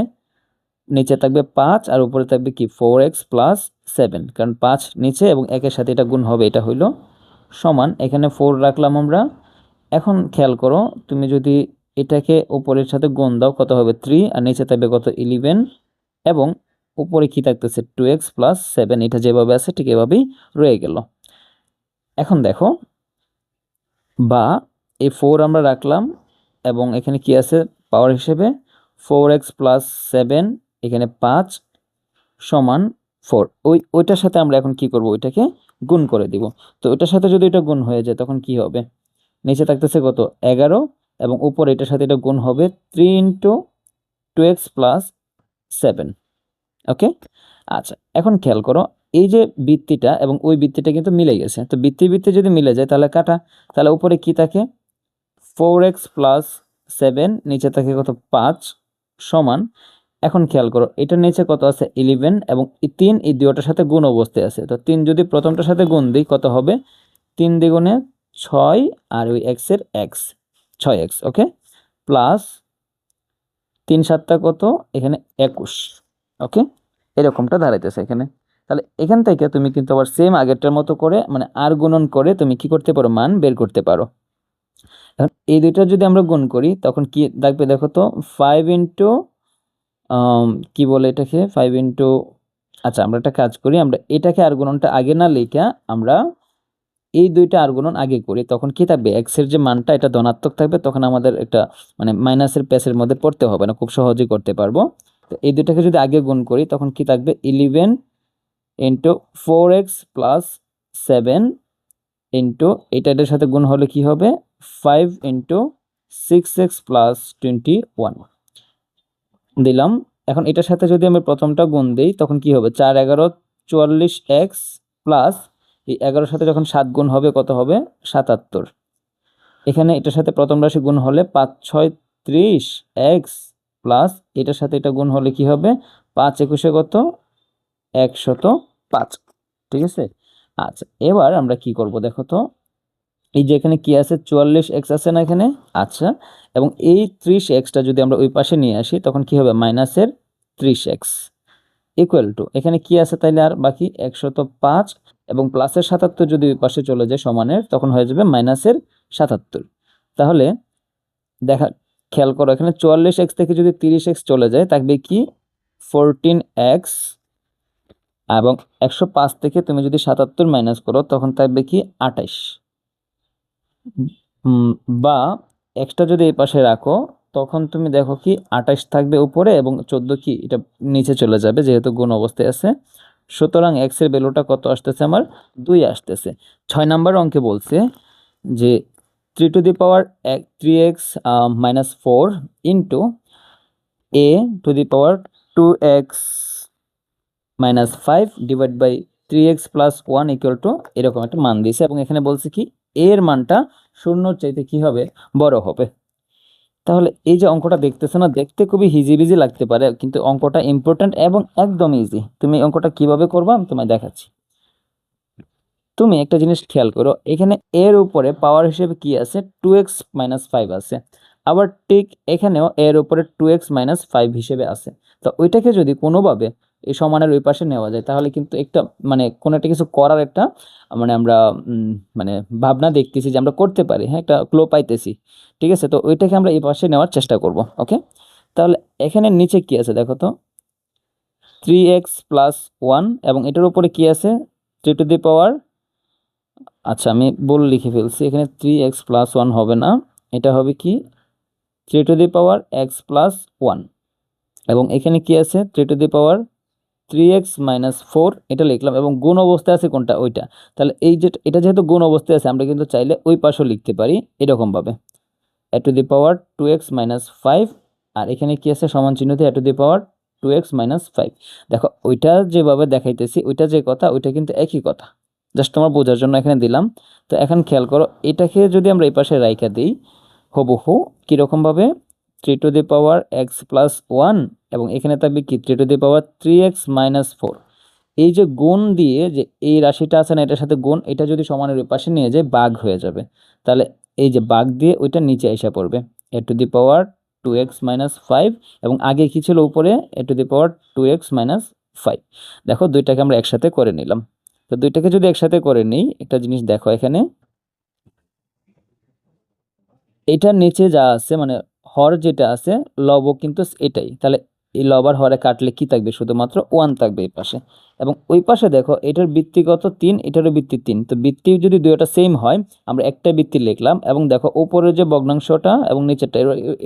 নিচে থাকবে 5 আর উপরে থাকবে কি, 4x+7। কারণ 5 নিচে এবং 1-এর সাথে এটা গুণ হবে, এটা হইল সমান, এখানে 4 রাখলাম আমরা। এখন খেয়াল করো, তুমি যদি এটাকে উপরের সাথে গুণ দাও কত হবে, 3, আর নিচে থাকবে কত, 11, এবং উপরে কি থাকতেছে, 2x+7। এটা যেভাবে আছে ঠিক এভাবেই রয়ে গেল। এখন দেখো, বা এই 4 আমরা রাখলাম, এবং এখানে কি আছে পাওয়ার হিসেবে, 4x+7, এখানে 5 সমান 4। ওইটার সাথে আমরা এখন কি করব, ওইটাকে গুণ করে দিব। তো ওইটার সাথে যদি এটা গুণ হয়ে যায় তখন কি হবে, নিচে থাকতেছে কত, 11, এবং উপরে এটার সাথে এটা গুণ হবে 3 × 2x+7। ওকে, আচ্ছা এখন খেয়াল করো, এই যে বৃত্তিটা এবং ওই বৃত্তিটা কিন্তু মিলে গেছে। তো বৃত্তি যদি মিলে যায় তাহলে কাটা। তাহলে উপরে কি থাকে, 4x+7, নিচে থাকে কত, 5 সমান। এখন খেয়াল করো, এটার নিচে কত আছে, 11, এবং 3 এই দুটোটার সাথে গুণ অবস্থায় আছে। তো 3 যদি প্রথমটার সাথে গুণ দিই কত হবে, 3 দ্বিগুণে 6, আর ওই x এর x, 6x। ওকে, প্লাস 3 7 কত, এখানে 21। ওকে, এরকমটা দাঁড়াইতেছে এখানে। তাহলে এখান থেকে তুমি কিন্তু আবার সেম আগেরটার মতো করে, মানে আর গুণন করে তুমি কি করতে পারো, মান বের করতে পারো। এখন এই দুইটা যদি আমরা গুণ করি তখন কি থাকবে দেখো তো, 5 ইন্টু কি বলে এটাকে, 5 ইন্টু, আচ্ছা আমরা একটা কাজ করি, আমরা এটাকে আর গুণনটা আগে না লেখা আমরা এই দুইটা আর গুণন আগে করি, তখন কি থাকবে, এক্স এর যে মানটা এটা ধনাত্মক থাকবে, তখন আমাদের একটা মানে মাইনাসের পেসের মধ্যে পড়তে হবে না, খুব সহজেই করতে পারবো। তো এই দুইটাকে যদি আগে গুণ করি তখন কি থাকবে, 11 ইন্টু 4x+7 ইন্টু এটার সাথে গুণ হলে কি হবে, 5 ইন্টু 6x+21 দিলাম। এখন এটার সাথে যদি আমি প্রথমটা গুণ দিই তখন কি হবে, 4 11 44x, প্লাস এই 11-এর সাথে যখন 7 গুণ হবে কত হবে, 77। এখানে এটার সাথে প্রথম রাশি গুণ হলে 5 6 30x, প্লাস এটার সাথে এটা গুণ হলে কি হবে, 5 21 কত, 105। ঠিক আছে, আচ্ছা এবার আমরা কি করব দেখো তো, এই যে এখানে কি আছে, 44x আছে না এখানে, আচ্ছা, এবং এই 30xটা যদি আমরা ওই পাশে নিয়ে আসি তখন কি হবে, মাইনাসের 30x ইকুয়াল টু, এখানে কি আছে তাইলে আর বাকি 105, এবং প্লাসের 77 যদি ওই পাশে চলে যায় সমানের, তখন হয়ে যাবে মাইনাসের 77। তাহলে দেখা, খেয়াল করো এখানে 44x থেকে যদি 30x চলে যায় থাকবে কি, 14x, এবং 105 থেকে তুমি যদি 77 মাইনাস করো তখন থাকবে কি, 28। বা এক্সটা যদি এই পাশে রাখো তখন তুমি দেখো কি 28 থাকবে উপরে এবং 14 কি এটা নিচে চলে যাবে যেহেতু গুণ অবস্থায় আছে। সুতরাং এক্স এর ভ্যালুটা কত আসতেছে আমার 2 আসতেছে। 6 নাম্বার অঙ্কে বলছে যে 3 to the power 3x minus 4 into a to the power 2x minus 5 divide by 3x plus 1 equal to এরকম একটা মান দিয়েছে এবং এখানে বলছে কি এর মানটা শূন্যর চাইতে কি হবে বড় হবে। তাহলে এই যে অঙ্কটা দেখতেছো না, দেখতে খুবই হিজিবিজি লাগতে পারে কিন্তু অঙ্কটা ইম্পর্ট্যান্ট এবং একদম ইজি। তুমি অঙ্কটা কিভাবে করবা আমি তোমায় দেখাচ্ছি। তুমি একটা জিনিস খেয়াল করো, এখানে এর উপরে পাওয়ার হিসেবে কি আছে 2x মাইনাস 5 আছে, আবার ঠিক এখানেও এর উপরে 2x মাইনাস 5 হিসেবে আছে। তো ওইটাকে যদি কোনোভাবে এই সমানের ওই পাশে নেওয়া যায় তাহলে কিন্তু একটা মানে কোনো একটা কিছু করার একটা মানে আমরা মানে ভাবনা দেখতেছি যে আমরা করতে পারি, হ্যাঁ একটা ক্লো পাইতেছি। ঠিক আছে, তো ওইটাকে আমরা এই পাশে নেওয়ার চেষ্টা করব। ওকে, তাহলে এখানে নিচে কি আছে দেখো তো 3x প্লাস 1 এবং এটার উপরে কি আছে 3 টু দি পাওয়ার, আচ্ছা আমি বল লিখে ফেলছি, এখানে 3x প্লাস 1 হবে না, এটা হবে কি 3 to the power x plus 1 এবং এখানে কি আছে 3 to the power 3x minus 4 এটা লিখলাম এবং গুণ অবস্থায় আছে কোনটা ওইটা। তাহলে এই যে এটা যেহেতু গুণ অবস্থায় আছে আমরা কিন্তু চাইলে ওই পাশেও লিখতে পারি এরকমভাবে a to the power 2x minus 5 আর এখানে কি আছে সমান চিহ্ন দিয়ে a to the power 2x minus 5। দেখো ওইটা যেভাবে দেখাইতেছি ওইটা যে কথা ওইটা কিন্তু একই কথা, জাস্ট তোমার বোঝার জন্য এখানে দিলাম। তো এখন খেয়াল করো এটাকে যদি আমরা এই পাশে রাইখা দিই হুবহু কীরকমভাবে 3 to the power x plus 1 এবং এখানে থাকবে কি 3 to the power 3x minus 4। এই যে গুণ দিয়ে যে এই রাশিটা আছে না এটার সাথে গুণ, এটা যদি সমানের ওই পাশে নিয়ে যায় ভাগ হয়ে যাবে। তাহলে এই যে ভাগ দিয়ে ওইটা নিচে এসে পড়বে a to the power 2x minus 5 এবং আগে কি ছিল উপরে a to the power 2x minus 5। দেখো দুইটাকে আমরা একসাথে করে নিলাম। তো দুইটাকে যদি একসাথে করে নিই একটা জিনিস দেখো এখানে এটার নিচে যা আছে মানে হর যেটা আছে লব কিন্তু এটাই, তাহলে এই লব আর হরে কাটলে কি থাকবে শুধুমাত্র 1 থাকবে এই পাশে এবং ওই পাশে দেখো এটার বৃত্তিগত 3 এটারও বৃত্তি 3, তো বৃত্তি যদি দুইটা সেম হয় আমরা একটা বৃত্তি লিখলাম এবং দেখো উপরে যে ভগ্নাংশটা এবং নিচেরটা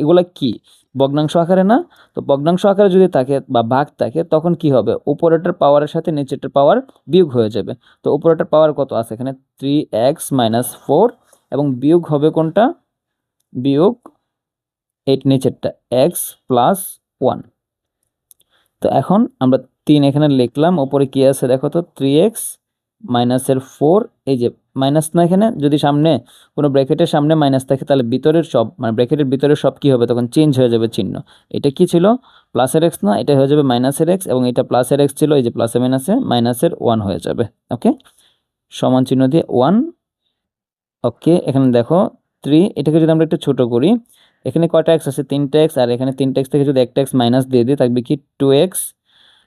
এগুলা কি ভগ্নাংশ আকারে না, তো ভগ্নাংশ আকারে যদি থাকে বা ভাগ থাকে তখন কি হবে উপরেরটার পাওয়ারের সাথে নিচেরটার পাওয়ার বিয়োগ হয়ে যাবে। তো উপরেরটার পাওয়ার কত আছে এখানে 3x মাইনাস 4 এবং বিয়োগ হবে কোনটা বিয়োগ এই নিচেরটা x প্লাস 1। তো এখন আমরা 3 এখানে লিখলাম, উপরে কি আছে দেখো তো 3x মাইনাসের 4, এই যে মাইনাস না এখানে যদি সামনে কোনো ব্র্যাকেটের সামনে মাইনাস থাকে তাহলে ভিতরের সব মানে ব্র্যাকেটের ভিতরের সব কি হবে তখন চেঞ্জ হয়ে যাবে চিহ্ন। এটা কি ছিল প্লাসের x না, এটা হয়ে যাবে মাইনাসের x এবং এটা প্লাসের x ছিল এই যে প্লাসে মাইনাসে মাইনাসের 1 হয়ে যাবে। ওকে, সমান চিহ্ন দিয়ে 1। ওকে, এখানে দেখো 3 এটাকে যদি আমরা একটু ছোট করি এখানে কয়টা এক্স আছে 3টা এক্স আর এখানে 3টা এক্স থেকে যদি একটা এক্স মাইনাস দিয়ে দিই থাকবে কি 2x,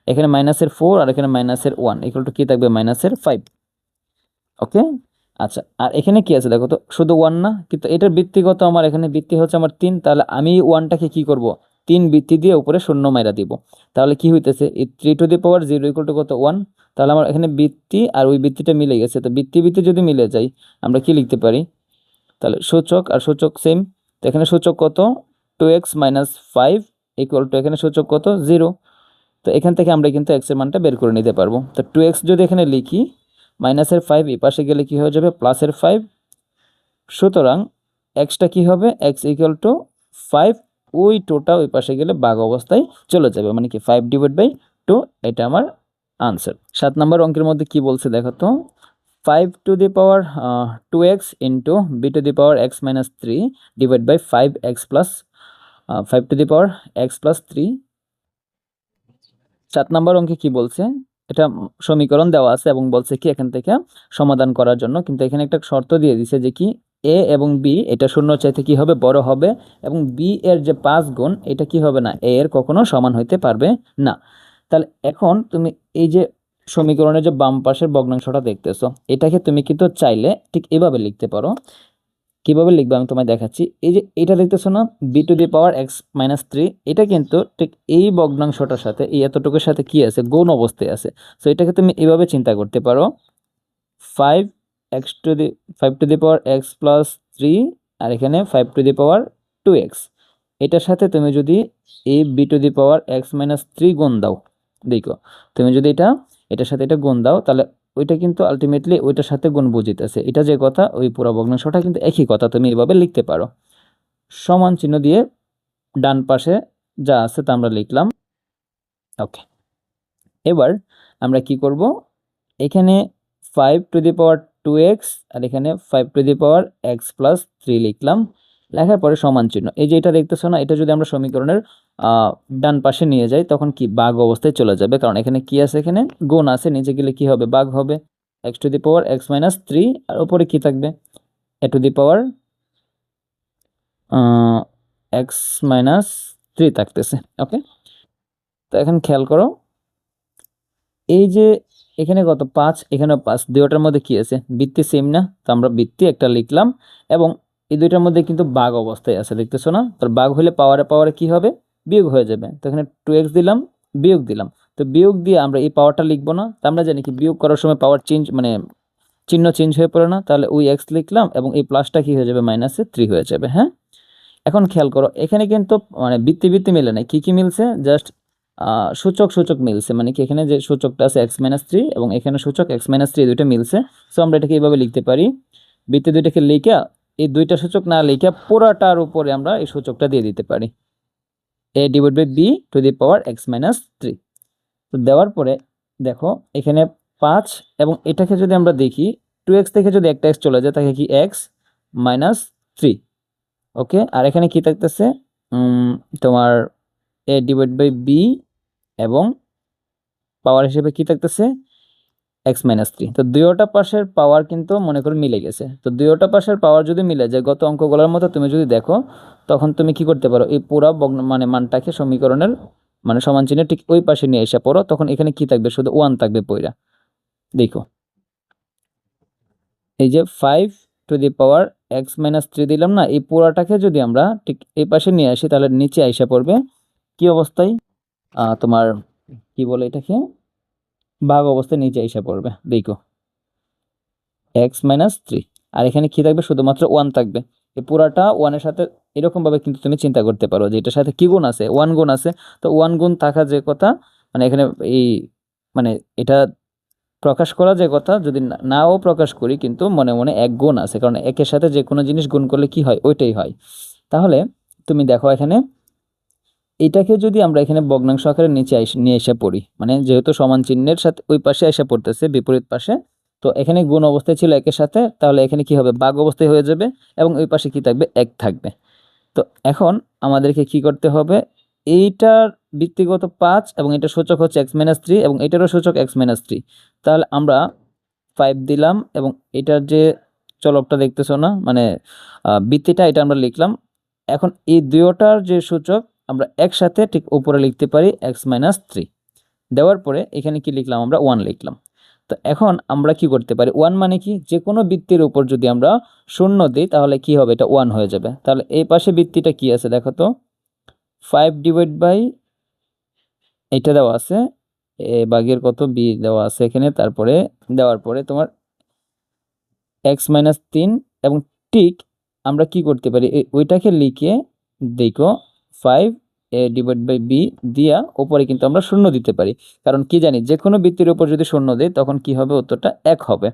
এখানে মাইনাসের 4 আর এখানে মাইনাসের 1 ইকুয়াল টু কি থাকবে মাইনাসের 5। ওকে, আচ্ছা আর এখানে কি আছে দেখো তো শুধু 1 না, কিন্তু এটার বৃত্তিগত আমার এখানে বৃত্তি হচ্ছে আমার 3, তাহলে আমি 1টাকে কি করব 3 বৃত্তি দিয়ে উপরে শূন্য মাইরা দিব। তাহলে কি হইতেছে এই 3 to the power 0 equal to কত 1, তাহলে আমার এখানে বৃত্তি আর ওই বৃত্তিটা মিলে গেছে। তো বৃত্তি বৃত্তি যদি মিলে যায় আমরা কি লিখতে পারি তাহলে সূচক আর সূচক সেম, তো এখানে সূচক কত 2x মাইনাস 5 ইকুয়াল টু এখানে সূচক কত 0। তো এখান থেকে আমরা কিন্তু x এর মানটা বের করে নিতে পারবো। তো 2x যদি এখানে লিখি মাইনাসের 5 এই পাশে গেলে কি হয়ে যাবে প্লাসের 5, সুতরাং xটা কি হবে x ইকুয়াল টু 5, ওই টোটা ওই পাশে গেলে ভাগ অবস্থায় চলে যাবে মানে কি 5 ডিভাইড বাই 2, এটা আমার আনসার। 7 নম্বর অঙ্কের মধ্যে কি বলছে দেখো তো 5 to the power 2x into B to the power x minus 3 divide by 5x plus 5 to the power x plus 3। 7 number অঙ্কে কি বলছে এটা সমীকরণ দেওয়া আছে এবং বলছে কি এখান থেকে সমাধান করার জন্য, কিন্তু এখানে একটা শর্ত দিয়ে দিছে যে কি a এবং b এটা শূন্য চাইতে কি হবে বড় হবে এবং b এর যে 5 গুণ এটা কি হবে না a এর কখনো সমান হইতে পারবে না। তাহলে এখন তুমি এই যে সমীকরণের যে বাম পাশের ভগ্নাংশটা দেখতেছো এটাকে তুমি কিন্তু চাইলে ঠিক এভাবে লিখতে পারো। কিভাবে লিখবো আমি তোমায় দেখাচ্ছি। এই যে এটা দেখতেছো না B to the power x minus 3, এটা কিন্তু ঠিক এই ভগ্নাংশটার সাথে এই এতটুকুর সাথে কি আছে গুণ অবস্থায় আছে। সো এটাকে তুমি এভাবে চিন্তা করতে পারো 5 to the power x plus 3 আর এখানে 5 টু দি পাওয়ার 2x, এটার সাথে তুমি যদি এই b⁻x-3 গুণ দাও, দেখো তুমি যদি এটার সাথে এটা গুণ দাও, তাহলে ওইটা কিন্তু আলটিমেটলি ওইটার সাথে গুণ বুঝিতেছে, এটা যে কথা ওই পুরো ভগ্নাংশটা কিন্তু একই কথা, তুমি এভাবে লিখতে পারো। সমান চিহ্ন দিয়ে ডান পাশে যা আছে তা আমরা লিখলাম। ওকে, এবার আমরা কি করব, এখানে 5⁻2x আর এখানে 5⁻x+3 লিখলাম। লেখার পরে সমান চিহ্ন, এই যে এটা দেখতেছো না, এটা যদি আমরা সমীকরণের ডান পাশে নিয়ে যাই তখন কি ভাগ অবস্থায় চলে যাবে, কারণ এখানে কি আছে, এখানে গুণ আছে, নিচে গেলে কি হবে, ভাগ হবে। x⁻x-3 আর উপরে কি থাকবে, a⁻x-3 থাকতেছে। ওকে, তো এখন খেয়াল করো, এই যে এখানে কত 5, এখানেও 5, দুইটার মধ্যে কি আছে, বৃত্তি সেম না, তো আমরা বৃত্তি একটা লিখলাম, এবং এই দুইটার মধ্যে কিন্তু ভাগ অবস্থায় আছে, দেখতেছো না, তো ভাগ হলে পাওয়ারে কি হবে, বিয়োগ হয়ে যাবে। তো এখানে 2x দিলাম, বিয়োগ দিলাম, তো বিয়োগ দিয়ে আমরা এই পাওয়ারটা লিখবো না, তো আমরা জানি কি বিয়োগ করার সময় পাওয়ার চেঞ্জ মানে চিহ্ন চেঞ্জ হয়ে পড়ে না, তাহলে ওই x লিখলাম এবং এই প্লাসটা কি হয়ে যাবে, -3 হয়ে যাবে। হ্যাঁ, এখন খেয়াল করো, এখানে কিন্তু মানে বৃত্তি মিলে নাই, কি মিলছে, জাস্ট সূচক মিলছে, মানে কি এখানে যে সূচকটা আছে x-3 এবং এখানে সূচক x-3, দুইটা মিলছে। সো আমরা এটাকে এইভাবে লিখতে পারি, বৃত্তি দুইটাকে লিখে এই দুইটা সূচক না লিখে পুরাটার উপরে আমরা এই সূচকটা দিয়ে দিতে পারি, a/b⁻x-3। তো দেওয়ার পরে দেখো এখানে 5, এবং এটাকে যদি আমরা দেখি 2x থেকে যদি একটা x চলে যায় তাকে কি x-3। ওকে, আর এখানে কি থাকতেছে, তোমার a/b এবং পাওয়ার হিসেবে কি থাকতেছে, x-3। তো দুইটা পাশের পাওয়ার কিন্তু মনে করো মিলে গেছে, তো দুইটা পাশের পাওয়ার যদি মিলে যায় গত অঙ্কগুলোর মতো তুমি যদি দেখো, তখন তুমি কি করতে পারো, এই পুরো মানে মানটাকে সমীকরণের মানে সমান চিহ্নের ঠিক ওই পাশে নিয়ে এসে পড়ো, তখন এখানে কি থাকবে, শুধু 1 থাকবে পইরা। দেখো এই যে 5⁻x-3 দিলাম না, এই পুরাটাকে যদি আমরা ঠিক এই পাশে নিয়ে আসি তাহলে নিচে আইসা পড়বে কি অবস্থায়, তোমার কি বলে এটাকে, ভাগ অবস্থায় নিচে আইসা পড়বে। দেখো x-3, আর এখানে কি থাকবে, শুধুমাত্র 1 থাকবে, এই পুরাটা 1 এর সাথে এরকম ভাবে কিন্তু তুমি চিন্তা করতে পারো যে এটার সাথে কি গুণ আছে, 1 গুণ আছে, তো 1 গুণ থাকা যে কথা, মানে এখানে এই মানে এটা প্রকাশ করা যে কথা, যদি নাও প্রকাশ করি কিন্তু মনে মনে 1 গুণ আছে, কারণ একের সাথে যে কোনো জিনিস গুণ করলে কি হয়, ওইটাই হয়। তাহলে তুমি দেখো এখানে এটাকে যদি আমরা এখানে ভগ্নাংশ আকারে নিচে নিয়ে এসে পড়ি, মানে যেহেতু সমান চিহ্নের সাথে ওই পাশে এসে পড়তেছে বিপরীত পাশে, তো এখানে গুণ অবস্থায় ছিল একের সাথে, তাহলে এখানে কি হবে, ভাগ অবস্থায় হয়ে যাবে, এবং ওই পাশে কি থাকবে, 1 থাকবে। তো এখন আমাদেরকে কি করতে হবে, এইটার বৃত্তিগত 5 এবং এটা সূচক হচ্ছে x-3 এবং এটারও সূচক x-3, তাহলে আমরা 5 দিলাম এবং এটার যে চলকটা দেখতেছো না, মানে বৃত্তিটা, এটা আমরা লিখলাম। এখন এই দুইটার যে সূচক আমরা একসাথে ঠিক উপরে লিখতে পারি x-3, দেওয়ার পরে এখানে কি লিখলাম, আমরা 1 লিখলাম। তো এখন আমরা কি করতে পারি, 1 মানে কি, যে কোনো বৃত্তির উপর যদি আমরা 0 দিই তাহলে কি হবে, এটা 1 হয়ে যাবে। তাহলে এই পাশে বৃত্তিটা কি আছে দেখো তো, 5 এটা দেওয়া আছে, এ ভাগের কত b দেওয়া আছে এখানে, তারপরে দেওয়ার পরে তোমার x-3, এবং ঠিক আমরা কি করতে পারি, ওইটাকে লিখে দেখো 5a/b দিয়া উপরে কিন্তু আমরা 0 দিতে পারি, কারণ কি জানি যে কোনো বৃত্তির উপর যদি 0 দেই তখন কি হবে, উত্তরটা 1 হবে।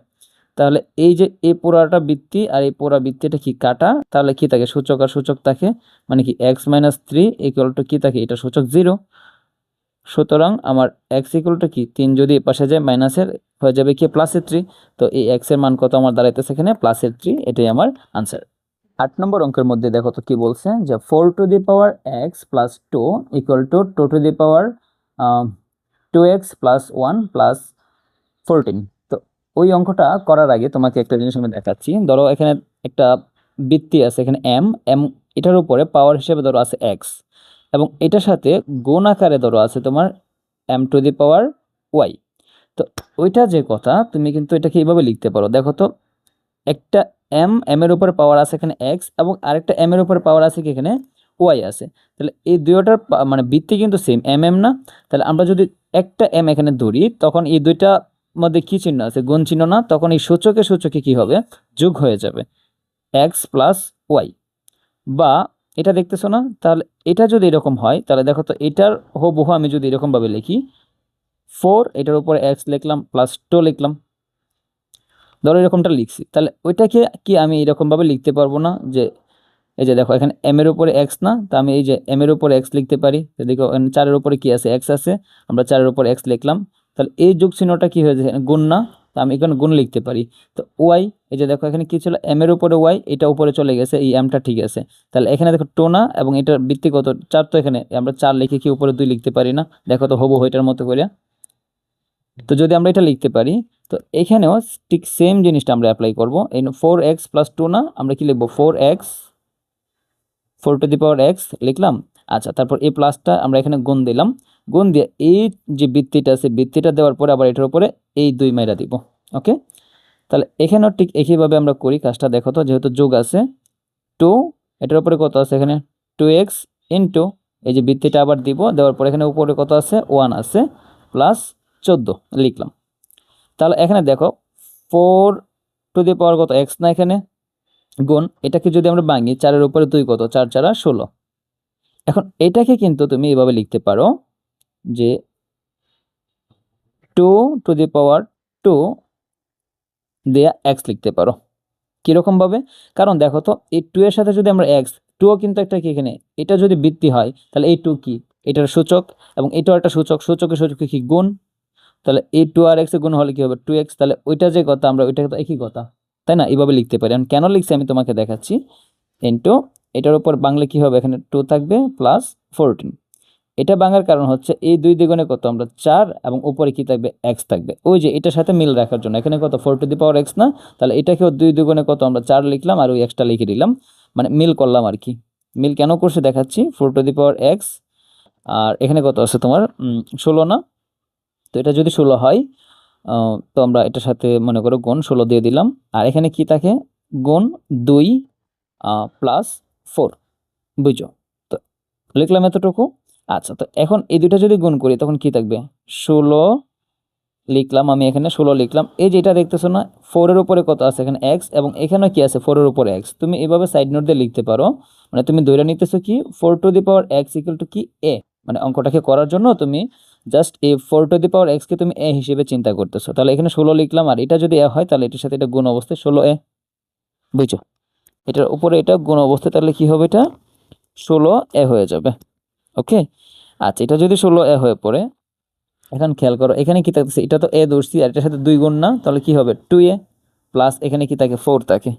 তাহলে এই যে এই পুরাটা বৃত্তি আর এই পুরা বৃত্তিটা কি কাটা, তাহলে কি থাকে, সূচক আর সূচক থাকে, মানে কি x-3 = কি থাকে, এটা সূচক 0। সুতরাং আমার x = কি 3, যদি এই পাশে যায় মাইনাসের হয়ে যাবে কি +3, তো এই x এর মান কত আমার দাঁড়াইতেছে এখানে +3, এটাই আমার আনসার। 8 নম্বর অঙ্কের মধ্যে দেখো তো কি বলছে, যে 4x + 2 = 2x + 1 + 14। তো ওই অঙ্কটা করার আগে তোমাকে একটা জিনিস আমি দেখাচ্ছি। ধরো এখানে একটা বৃত্তি আছে, এখানে m এটার উপরে পাওয়ার হিসেবে ধরো আছে x, এবং এটার সাথে গুণ আকারে ধরো আছে তোমার m⁻y। তো ওইটা যে কথা, তুমি কিন্তু এটাকে এইভাবে লিখতে পারো, দেখো তো একটা m এর উপর পাওয়ার আছে এখানে x, এবং আরেকটা m এর উপর পাওয়ার আছে কি এখানে y আছে, তাহলে এই দুইটার মানে বৃত্তি কিন্তু সেম m না, তাহলে আমরা যদি একটা m এখানে ধরি তখন এই দুইটা মধ্যে কি চিহ্ন আছে, গুণ চিহ্ন না, তখন এই সূচকে কি হবে, যোগ হয়ে যাবে x + y। বা এটা দেখতেছো না? তাহলে এটা যদি এরকম হয় তাহলে দেখো তো এটার হুবহু আমি যদি এরকমভাবে লিখি 4 এটার উপরে এক্স লিখলাম প্লাস 2 লিখলাম, ধরো এরকমটা লিখছি, তাহলে ওইটাকে কি আমি এরকমভাবে লিখতে পারবো না যে এই যে দেখো এখানে m এর উপরে x না, তা আমি এই যে m এর উপরে x লিখতে পারি। তো দেখো এখানে 4 এর উপরে কি আছে, x আছে, আমরা 4 এর উপরে x লিখলাম, তাহলে এই যোগ চিহ্নটা কি হয়েছে, এখানে গুণ না, তো আমি এখানে গুণ লিখতে পারি। তো y, এই যে দেখো এখানে কি ছিল, m এর উপরে y, এটা উপরে চলে গেছে, এই m টা ঠিক আছে, তাহলে এখানে দেখো টোনা এবং এটার ভিত্তি কত 4, তো এখানে আমরা 4 লিখে কি উপরে 2 লিখতে পারি না, দেখো তো হবু এটার মতো করে। তো যদি আমরা এটা লিখতে পারি, তো এখানেও ঠিক সেম জিনিসটা আমরা অ্যাপ্লাই করবো, এই 4x প্লাস 2 না, আমরা কি লিখবো 4x 4 two the power x লিখলাম। আচ্ছা, তারপর এই প্লাসটা আমরা এখানে গুণ দিলাম, গুণ দিয়ে এই যে বৃত্তিটা আছে বৃত্তিটা দেওয়ার পরে আবার এটার উপরে এই 2 মাইরা দিব। ওকে, তাহলে এখানেও ঠিক একইভাবে আমরা করি কাজটা। দেখো তো যেহেতু যোগ আছে 2, এটার উপরে কত আছে এখানে 2x ইন্টু এই যে বৃত্তিটা আবার দিব, দেওয়ার পরে এখানে উপরে কত আছে 1 আছে, প্লাস 14 লিখলাম। তাহলে এখানে দেখো 4 টু দি পাওয়ার কত এক্স না, এখানে গুণ, এটাকে যদি আমরা ভাঙি 4 এর উপরে 2 কত, 4 4 16। এখন এটাকে কিন্তু তুমি এভাবে লিখতে পারো যে 2 টু দি পাওয়ার 2 দেয়া এক্স লিখতে পারো। কিরকম ভাবে, কারণ দেখো তো এই 2 এর সাথে যদি আমরা এক্স, 2 কিন্তু একটা কি এখানে, এটা যদি বৃত্তি হয় তাহলে এই 2 কি এটার সূচক, এবং এটাও একটা সূচক, সূচকের সূচক কি গুণ, তাহলে এই 2 আর এক্স এর গুণ হলে কি হবে 2x, তাহলে ওইটা যে কথা আমরা ওইটা তো একই কথা, তাই না? এইভাবে লিখতে পারি। আমি কেন লিখছি আমি তোমাকে দেখাচ্ছি। ইন্টু এটার উপর বাংলা কি হবে, এখানে 2 থাকবে প্লাস 14। এটা ভাঙার কারণ হচ্ছে এই 2 দ্বিগুণে কত, আমরা 4, এবং উপরে কি থাকবে x থাকবে, ওই যে এটার সাথে মিল রাখার জন্য। এখানে কত 4 টু দি পাওয়ার x না, তাহলে এটাকেও 2 দ্বিগুণে কত আমরা 4 লিখলাম, আর ওই xটা লিখে দিলাম, মানে মিল করলাম আর কি। মিল কেন করছে দেখাচ্ছি, 4 টু দি পাওয়ার x, আর এখানে কত আছে তোমার 16 না, তো এটা যদি 16 হয় তো আমরা এটার সাথে মনে করো গুণ 16 দিয়ে দিলাম, আর এখানে কি থাকে গুণ 2 প্লাস 4, বুঝছো? তো লিখলাম এতটুকু। আচ্ছা, তো এখন এই দুটো যদি গুণ করি তখন কি থাকবে 16 লিখলাম, আমি এখানে 16 লিখলাম। এই যে এটা দেখতেছো না 4 এর উপরে কত আছে এখানে x, এবং এখানেও কি আছে 4 এর উপরে x, তুমি এভাবে সাইড নোট দিয়ে লিখতে পারো, মানে তুমি ধরে নিতেছো কি 4 two the power x equal to কি a, মানে অঙ্কটাকে করার জন্য তুমি জাস্ট এই 4 টু দি পাওয়ার x কে তুমি a হিসেবে চিন্তা করতেছো। তাহলে এখানে 16 লিখলাম, আর এটা যদি a হয় তাহলে এটার সাথে এটা গুণ অবস্থায় 16a, বুঝছো? এটার উপরে এটা গুণ অবস্থায়, তাহলে কি হবে এটা 16a হয়ে যাবে। ওকে, আচ্ছা, এটা যদি 16a হয়ে পড়ে, এখন খেয়াল করো এখানে কি থাকতেছে, এটা তো a ধরছি, আর এটার সাথে 2 গুণ না, তাহলে কি হবে 2a, প্লাস এখানে কি থাকে 4 থাকে,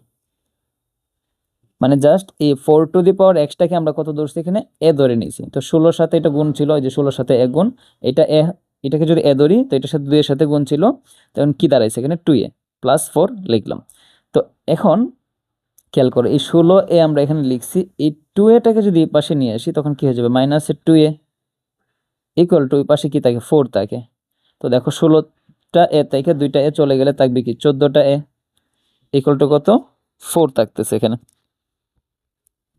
মানে জাস্ট এই 4 টু দি পাওয়ার এক্সটাকে আমরা কত ধরছি এখানে a ধরে নিয়েছি। তো 16 সাথে এটা গুণ ছিল, এই যে 16 সাথে a গুণ, এটা a, এটাকে যদি a ধরি তো এটার সাথে 2 এর সাথে গুণ ছিল, তখন কি দাঁড়াইছে এখানে 2a প্লাস 4 লিখলাম। তো এখন খেয়াল করো এই 16a আমরা এখানে লিখছি, এই 2aটাকে যদি এই পাশে নিয়ে আসি তখন কি হয়ে যাবে মাইনাসের 2a ইকুয়াল টু ওই পাশে কি থাকে 4 থাকে। তো দেখো 16টা এ থেকে 2টা এ চলে গেলে থাকবে কি 14টা এ ইকুয়াল টু কত 4 থাকতেছে এখানে,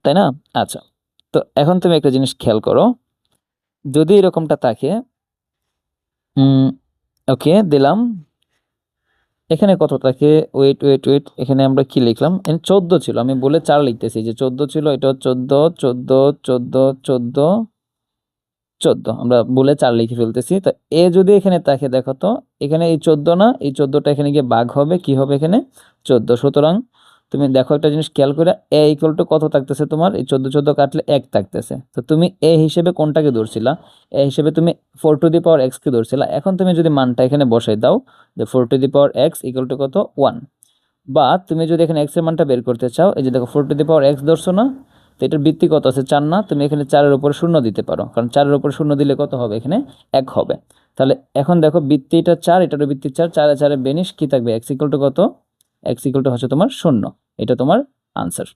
তাই না? আচ্ছা, তো এখন তুমি একটা জিনিস খেয়াল করো, যদি এরকমটা থাকে ওকে দিলাম, এখানে কত থাকে, ওয়েট ওয়েট ওয়েট, এখানে আমরা কি লিখলাম, 14 ছিল, আমি বলে 4 লিখতেছি, যে 14 ছিল, এটা 14 14 14 14 14, আমরা বলে 4 লিখে ফেলতেছি। তো এ যদি এখানে থাকে দেখো তো এখানে এই 14 না, এই 14টা এখানে গিয়ে ভাগ হবে, কি হবে এখানে 14। সুতরাং তুমি দেখো একটা জিনিস খেয়াল করে, এ ইকুয়াল টু কত থাকতেছে তোমার, এই 14 14 কাটলে 1 থাকতেছে। তো তুমি এ হিসেবে কোনটাকে ধরছিলা, এ হিসেবে তুমি 4 টু দি পাওয়ার x কে ধরছিলা। এখন তুমি যদি মানটা এখানে বসাই দাও, যে 4 two the power x equal to কত 1, বা তুমি যদি এখানে x এর মানটা বের করতে চাও, এই যে দেখো 4 টু দি পাওয়ার x ধরছো না, তো এটার ভিত্তি কত আছে 4 না, তুমি এখানে 4 এর উপর 0 দিতে পারো, কারণ 4 এর উপর 0 দিলে কত হবে এখানে 1 হবে। তাহলে এখন দেখো ভিত্তিটা 4, এটারও ভিত্তি 4, 4 এ 4 এ বেনিশ, কি থাকবে x ইকুয়াল টু কত, x ইকুয়াল টু হচ্ছে তোমার 0, এটা তোমার আনসার।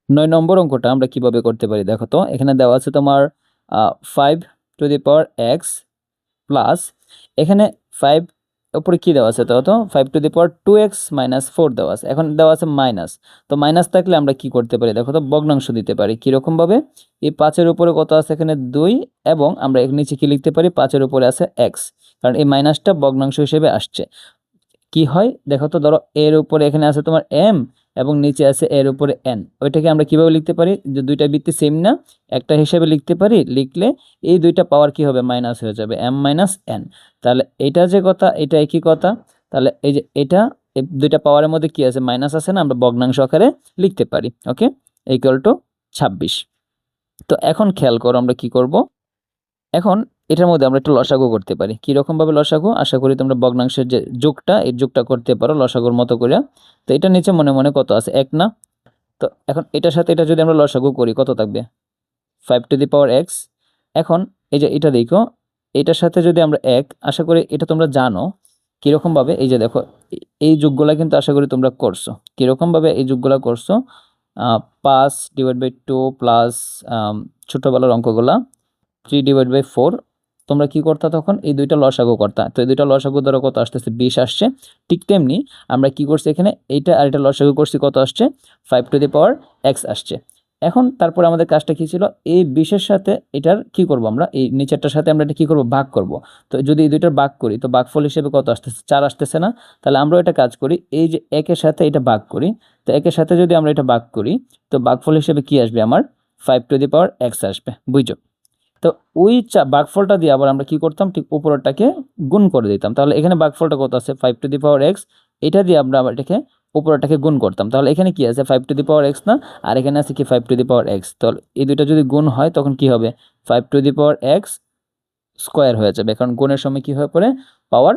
9 নম্বর অঙ্কটা আমরা কিভাবে করতে পারি দেখো তো, এখানে দেওয়া আছে তোমার 5 to the power x plus, এখানে 5 উপরে কি দেওয়া আছে, তো 5 to the power 2x minus 4 দেওয়া আছে, এখন দেওয়া আছে মাইনাস, তো মাইনাস থাকলে আমরা কি করতে পারি দেখো তো, ভগ্নাংশ দিতে পারি। কিরকম ভাবে, এই 5 এর উপরে কত আছে এখানে 2, এবং আমরা এর নিচে কি লিখতে পারি 5 এর উপরে আছে x, কারণ এই মাইনাসটা ভগ্নাংশ হিসেবে আসছে। কি হয় দেখো তো, ধরো এর উপরে এখানে আছে তোমার m, এবং নিচে আছে এর উপরে n, ওইটাকে আমরা কিভাবে লিখতে পারি, যে দুইটা বৃত্তি সেম না, একটা হিসাবে লিখতে পারি, লিখলে এই দুইটা পাওয়ার কি হবে, মাইনাস হয়ে যাবে, m মাইনাস n। তাহলে এটা যে কথা, এটা একই কথা। তাহলে এই যে এটা, এই দুইটা পাওয়ারের মধ্যে কি আছে, মাইনাস আছে না, আমরা ভগ্নাংশ আকারে লিখতে পারি। ওকে, ইকুয়াল টু 26। তো এখন খেয়াল করো আমরা কি করব, এখন এটার মধ্যে আমরা একটু লসাগু করতে পারি। কি রকম ভাবে লসাগু, আশা করি তোমরা ভগ্নাংশের যে যোগটা, এই যোগটা করতে পারো লসাগুর মতো করে। তো এটা নিচে মনে মনে কত আছে, 1 না? তো এখন এটার সাথে এটা যদি আমরা লসাগু করি কত থাকবে, 5 টু দি পাওয়ার x। এখন এই যে এটা দেখো, এটার সাথে যদি আমরা 1, আশা করি এটা তোমরা জানো কিরকম ভাবে, এই যে দেখো এই যোগগুলা কিন্তু আশা করি তোমরা করছো, কিরকম ভাবে এই যোগগুলা করছো, 5/2 প্লাস ছোটবেলার অঙ্কগুলা 3/4। তোমরা কি করতা তখন, এই দুইটা লসাগু করতা, তো এই দুইটা লসাগু ধরো কত আসতেছে, 20 আসছে। ঠিক তেমনি আমরা কি করছি এখানে, এইটা আর এটা লসাগু করছি, কত আসছে, 5 টু দি পাওয়ার x আসছে। এখন তারপরে আমাদের কাজটা কি ছিল, এই 20-এর সাথে এটার কি করব, আমরা এই নিচেরটার সাথে আমরা এটা কি করব, ভাগ করব। তো যদি এই দুইটার ভাগ করি, তো ভাগফল হিসেবে কত আসতেছে, 4 আসতেছে না? তাহলে আমরা এটা কাজ করি, এই যে 1-এর সাথে এটা ভাগ করি, তো 1-এর সাথে যদি আমরা এটা ভাগ করি, তো ভাগফল হিসেবে কি আসবে, আমার 5 টু দি পাওয়ার x আসবে, বুঝছো? তো ওই ভাগফলটা দিয়ে আবার আমরা কি করতাম, ঠিক উপরেরটাকে গুণ করে দিতাম। তাহলে এখানে ভাগফলটা কত আছে, 5 টু দি পাওয়ার x, এটা দিয়ে আমরা আবার এটাকে উপরেরটাকে গুণ করতাম। তাহলে এখানে কি আছে, 5 টু দি পাওয়ার x না, আর এখানে আছে কি 5 টু দি পাওয়ার x। তাহলে এই দুইটা যদি গুণ হয় তখন কি হবে, 5 to the power x square হয়ে যাবে, কারণ গুণের সময় কি হয়ে পড়ে, পাওয়ার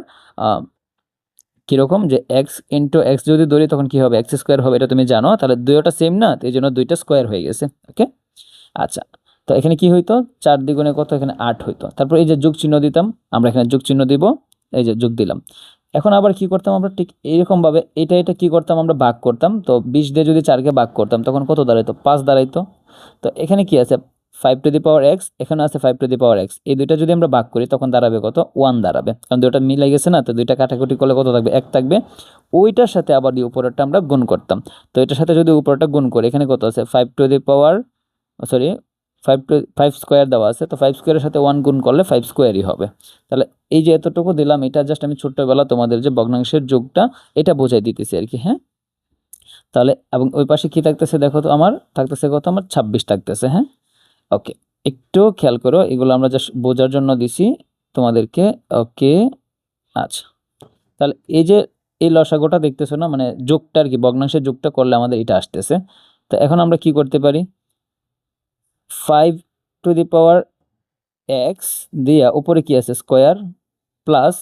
কিরকম, যে x ইন্টু x যদি ধরি তখন কি হবে, x স্কোয়ার হবে, এটা তুমি জানো। তাহলে দুইটা সেম না, তো এই জন্য দুইটা স্কোয়ার হয়ে গেছে। ওকে, আচ্ছা। তো এখানে কি হইতো, 4 দ্বিগুণে কত, এখানে 8 হইতো। তারপর এই যে যোগ চিহ্ন দিতাম, আমরা এখানে যোগ চিহ্ন দিব, এই যে যোগ দিলাম। এখন আবার কি করতাম আমরা, ঠিক এইরকম ভাবে এটা কি করতাম, আমরা ভাগ করতাম। তো 20 দিয়ে যদি 4-কে ভাগ করতাম তখন কত দাঁড়াইতো, 5 দাঁড়াইতো। তো এখানে কি আছে, 5 টু দি পাওয়ার x, এখানে আছে 5 টু দি পাওয়ার x, এই দুইটা যদি আমরা ভাগ করি তখন দাঁড়াবে কত, 1 দাঁড়াবে, কারণ দুইটা মিলে গেছে না। তো দুইটা কাটাকুটি করলে কত থাকবে, 1 থাকবে। ওইটার সাথে আবার এই উপরেরটা আমরা গুণ করতাম। তো এটার সাথে যদি উপরেরটা গুণ করি, এখানে কত আছে, 5 to the power, sorry 5 square দেওয়া আছে, তো 5 স্কোয়ারের সাথে 1 গুণ করলে 5 স্কোয়ারই হবে। তাহলে এই যে এতটুকু দিলাম, এটা জাস্ট আমি ছোট্টবেলা তোমাদের যে ভগ্নাংশের যোগটা, এটা বোঝাই দিতেছি আর কি। হ্যাঁ, তাহলে এবং ওই পাশে কি থাকতেছে দেখো তো, আমার থাকতেছে কত, আমার 26 থাকতেছে। হ্যাঁ, ওকে, একটু খেয়াল করো, এগুলো আমরা জাস্ট বোঝার জন্য দিছি তোমাদেরকে। ওকে, আচ্ছা। তাহলে এই যে এই লসাগুটা দেখতেছো না, মানে যোগটা আর কি, ভগ্নাংশের যোগটা করলে আমাদের এটা আসতেছে। তো এখন আমরা কি করতে পারি, 5 টু দি পাওয়ার x দিয়া উপরে কি আছে, স্কোয়ার, প্লাস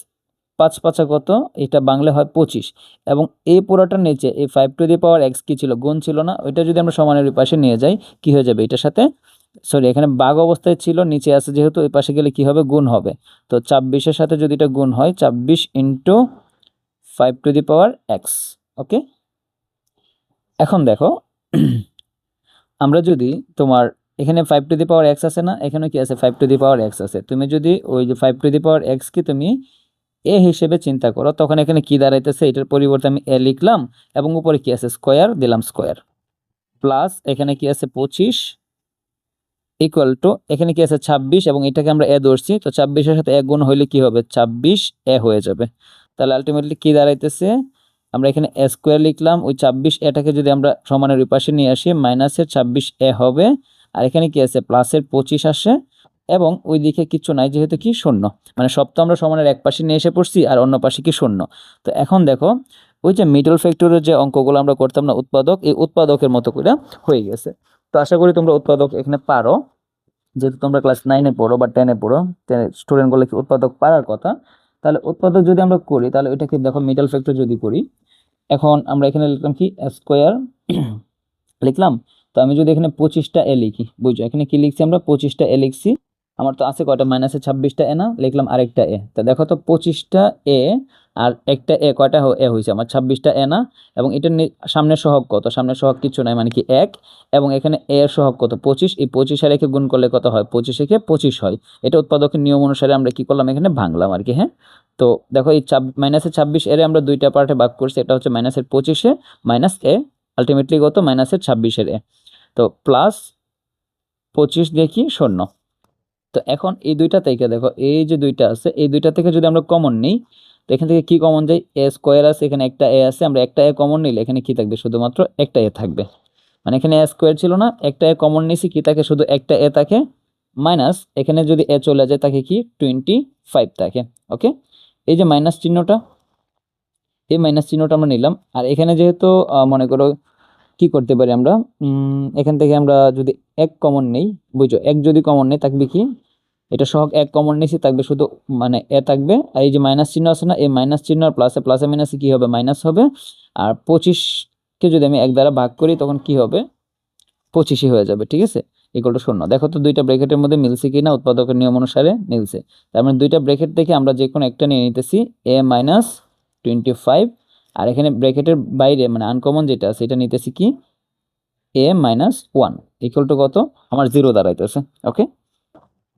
5 5 কত, এটা বাংলা হয় 25, এবং এই পুরোটার নিচে এই 5 টু দি পাওয়ার x কি ছিল, গুণ ছিল না, ওইটা যদি আমরা সমানের ওই পাশে নিয়ে যাই কি হয়ে যাবে, এটার সাথে, সরি এখানে ভাগ অবস্থায় ছিল, নিচে আছে যেহেতু, ওই পাশে গেলে কি হবে, গুণ হবে। তো 26-এর সাথে যদি এটা গুণ হয়, 26 into 5 to the power x। ওকে, এখন দেখো আমরা যদি তোমার এখানে 5 টু দি পাওয়ার x আছে না, এখানে কি আছে, 5 টু দি পাওয়ার x আছে। তুমি যদি ওই যে 5 টু দি পাওয়ার x কি তুমি a হিসেবে চিন্তা করো, তখন এখানে কি দাঁড়াইতেছে, এটার পরিবর্তে আমি a লিখলাম, এবং উপরে কি আছে, স্কোয়ার দিলাম, স্কোয়ার, প্লাস এখানে কি আছে 25 ইকুয়াল টু, এখানে কি আছে 26, এবং এটাকে আমরা a ধরছি, তো 26-এর সাথে a গুণ হইলে কি হবে, 26a হয়ে যাবে। তাহলে আলটিমেটলি কি দাঁড়াইতেছে, আমরা এখানে a স্কোয়ার লিখলাম, ওই 26 এটাকে যদি আমরা সমানের ওই পাশে নিয়ে আসি, মাইনাসের 26a হবে, আর এখানে কি আছে, প্লাসের 25 আসে, এবং ওই দিকে কিছু নাই যেহেতু কি শূন্য, মানে সব তো আমরা সমানের এক পাশে নিয়ে এসে পড়ছি, আর অন্য পাশে কি শূন্য। তো এখন দেখো ওই যে মিডল ফ্যাক্টরের যে অঙ্কগুলো আমরা করতাম না, উৎপাদক, এই উৎপাদকের মতো করে হয়ে গেছে। তো আশা করি তোমরা উৎপাদক এখানে পারো, যেহেতু তোমরা ক্লাস 9-এ পড়ো বা 10-এ পড়ো, স্টুডেন্টগুলো কি উৎপাদক পারার কথা। তাহলে উৎপাদক যদি আমরা করি, তাহলে ওইটাকে দেখো মিডল ফ্যাক্টর যদি করি, এখন আমরা এখানে লিখলাম কি, স্কোয়ার লিখলাম। তো আমি যদি এখানে 25টা এ লিখি, বুঝছো এখানে কি লিখছি, আমরা 25টা এ লিখছি। আমার তো আছে কয়টা, মাইনাসে 26টা এ না, লিখলাম আরেকটা এ। তো দেখো তো 25টা এ আর একটা এ, কয়টা এ হয়েছে আমার, 26টা এ না। এবং এটার সামনের সহগ কত, সামনের সহগ কিছু নাই, মানে কি 1, এবং এখানে এ এর সহগ কত, 25, এই 25 আর একে গুণ করলে কত হয়, 25 একে 25 হয়। এটা উৎপাদকের নিয়ম অনুসারে আমরা কি করলাম, এখানে ভাঙলাম আর কি। হ্যাঁ, তো দেখো এই মাইনাসের 26 এর আমরা দুইটা পার্টে ভাগ করছি, এটা হচ্ছে মাইনাসের 25-এ মাইনাস এ, আলটিমেটলি কত, মাইনাসের 26-এর এ। তো প্লাস 25 দিয়ে কি, শূন্য। তো এখন এই দুইটা থেকে দেখো, এই যে দুইটা আছে, এই দুইটা থেকে যদি আমরা কমন নিই, তো এখান থেকে কি কমন যায়, এ স্কোয়ার আছে, এখানে একটা এ আছে, আমরা একটা এ কমন নিলে এখানে কি থাকবে, শুধুমাত্র একটা এ থাকবে। মানে এখানে এ স্কোয়ার ছিল না, একটা এ কমন নিছি, কি থাকে, শুধু একটা এ থাকে, মাইনাস এখানে যদি এ চলে যায় তাকে কি 25 থাকে। ওকে, এই যে মাইনাস চিহ্নটা, এই মাইনাস চিহ্নটা আমরা নিলাম। আর এখানে যেহেতু মনে করো কি করতে পারি আমরা, এখান থেকে আমরা যদি এক কমন নেই, বুঝছো, এক যদি কমন নেই থাকবে কি, এটা সহগ এক কমন নিয়েছি, থাকবে শুধু মানে এ থাকবে, আর এই যে মাইনাস চিহ্ন আছে না, এই মাইনাস চিহ্ন আর প্লাসে প্লাসে মাইনাসে কি হবে, মাইনাস হবে। আর 25কে যদি আমি এক দ্বারা ভাগ করি তখন কি হবে, 25ই হয়ে যাবে। ঠিক আছে, ইকুয়াল টু 0। দেখো তো দুইটা ব্র্যাকেটের মধ্যে মিলছে কিনা, উৎপাদকের নিয়ম অনুসারে মিলছে। তার মানে দুইটা ব্র্যাকেট থেকে আমরা যে কোনো একটা নিয়ে নিতেছি, এ মাইনাস 25, আর এখানে ব্র্যাকেটের বাইরে মানে আনকমন যেটা আছে এটা নিতেছি কি, এ মাইনাস 1 ইকুয়াল টু কত, আমার 0 দাঁড়াইতেছে। ওকে,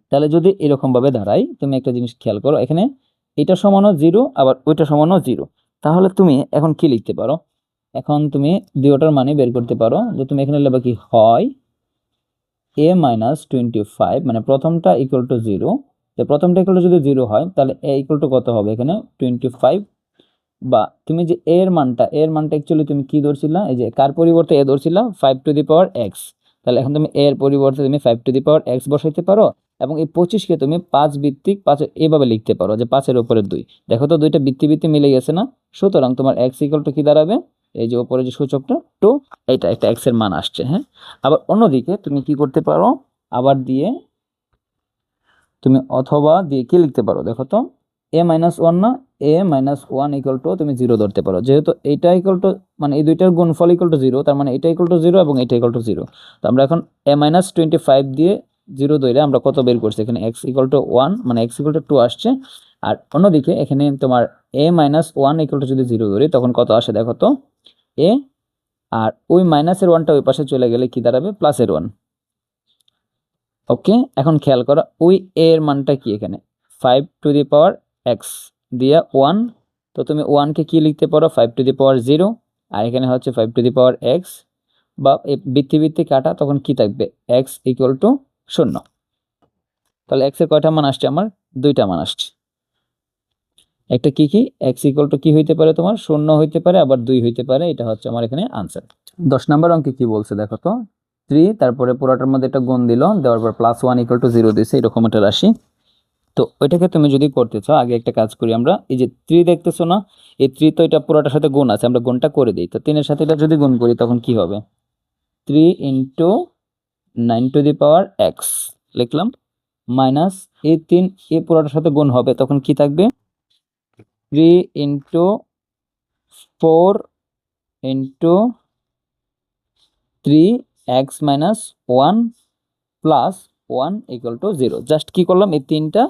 তাহলে যদি এরকম ভাবে দাঁড়াই, তুমি একটা জিনিস খেয়াল করো, এখানে এটা সমানও 0, আবার ওইটা সমানও 0, তাহলে তুমি এখন কি লিখতে পারো, এখন তুমি দুইটার মানে বের করতে পারো, যে তুমি এখানে লিখবে কি, হয় এ মাইনাস 25, মানে প্রথমটা ইকুয়াল টু 0, তো প্রথমটা ইকুয়াল টু যদি 0 হয় তাহলে এ ইকুয়াল টু কত হবে এখানে 25, বা তুমি যে এর মানটা অ্যাকচুয়ালি তুমি কি ধরছিলা, এই যে কার পরিবর্তে এ ধরছিলা, 5 টু দি পাওয়ার x, তাহলে এখন তুমি এর পরিবর্তে তুমি 5 টু দি পাওয়ার x বসাইতে পারো, এবং এই 25কে তুমি 5 ভিত্তিক 5 এভাবে লিখতে পারো, যে 5-এর উপরে 2। দেখো তো দুইটা ভিত্তি ভিত্তি মিলে গেছে না, সুতরাং তোমার x ইকুয়াল টু কি দাঁড়াবে, এই যে উপরে যে সূচকটা 2, এটা একটা x এর মান আসছে। হ্যাঁ, আবার অন্যদিকে তুমি কি করতে পারো, আবার দিয়ে তুমি অথবা দিয়ে কি লিখতে পারো, দেখো তো, এ মাইনাস ওয়ান না, এ মাইনাস ওয়ান ইকুয়াল টু তুমি 0 ধরতে পারো, যেহেতু এইটা ইকুয়াল টু মানে এই দুইটার গুণফল ইকুয়াল টু 0, তার মানে এটা ইকুয়াল টু 0 এবং এটা ইকুয়াল টু 0। তো আমরা এখন এ মাইনাস 25 দিয়ে 0 ধরে আমরা কত বের করছি, এখানে এক্স ইকুয়াল টু 1, মানে এক্স ইকুয়াল টু 2 আসছে। আর অন্যদিকে এখানে তোমার এ মাইনাস ওয়ান ইকুয়াল টু যদি 0 ধরি তখন কত আসে, দেখো তো, এ, আর ওই মাইনাসের ওয়ানটা ওই পাশে চলে গেলে কি দাঁড়াবে, প্লাসের 1। ওকে, এখন খেয়াল করো ওই এ এর মানটা কি, এখানে 5 টু দি পাওয়ার x দিয়া 1, তো তুমি 1কে কি লিখতে পারো, 5 টু দি পাওয়ার 0, আর এখানে হচ্ছে 5 টু দি পাওয়ার x, বা বৃত্তি বৃত্তি কাটা, তখন কি থাকবে, x ইকুয়াল টু 0। তাহলে x এর কয়টা মান আসছে, আমার দুইটা মান আসছে। একটা কি কি, x ইকুয়াল টু কি হইতে পারে, তোমার 0 হইতে পারে, আবার 2 হইতে পারে, এটা হচ্ছে আমার এখানে আনসার। 10 নম্বর অঙ্কে কি বলছে দেখো তো, 3, তারপরে পুরোটার মধ্যে একটা গুণ দিল, দেওয়ার পর +1 ইকুয়াল টু 0 দিছে, এরকম একটা রাশি। তো ওইটাকে তুমি যদি করতে চাও, আগে একটা কাজ করি আমরা, এই যে 3 দেখতেছো না, এই 3 তো এটা পুরোটার সাথে গুণ আছে, আমরা গুণটা করে দিই। তো 3-এর সাথে এটা যদি গুণ করি তখন কি হবে, 3 into 9 two the power x লিখলাম, মাইনাস এই 3 এই পুরোটার সাথে গুণ হবে, তখন কি থাকবে, 3 into 4 into 3x minus 1 plus 1 equal two 0। Just কি করলাম, এই তিনটা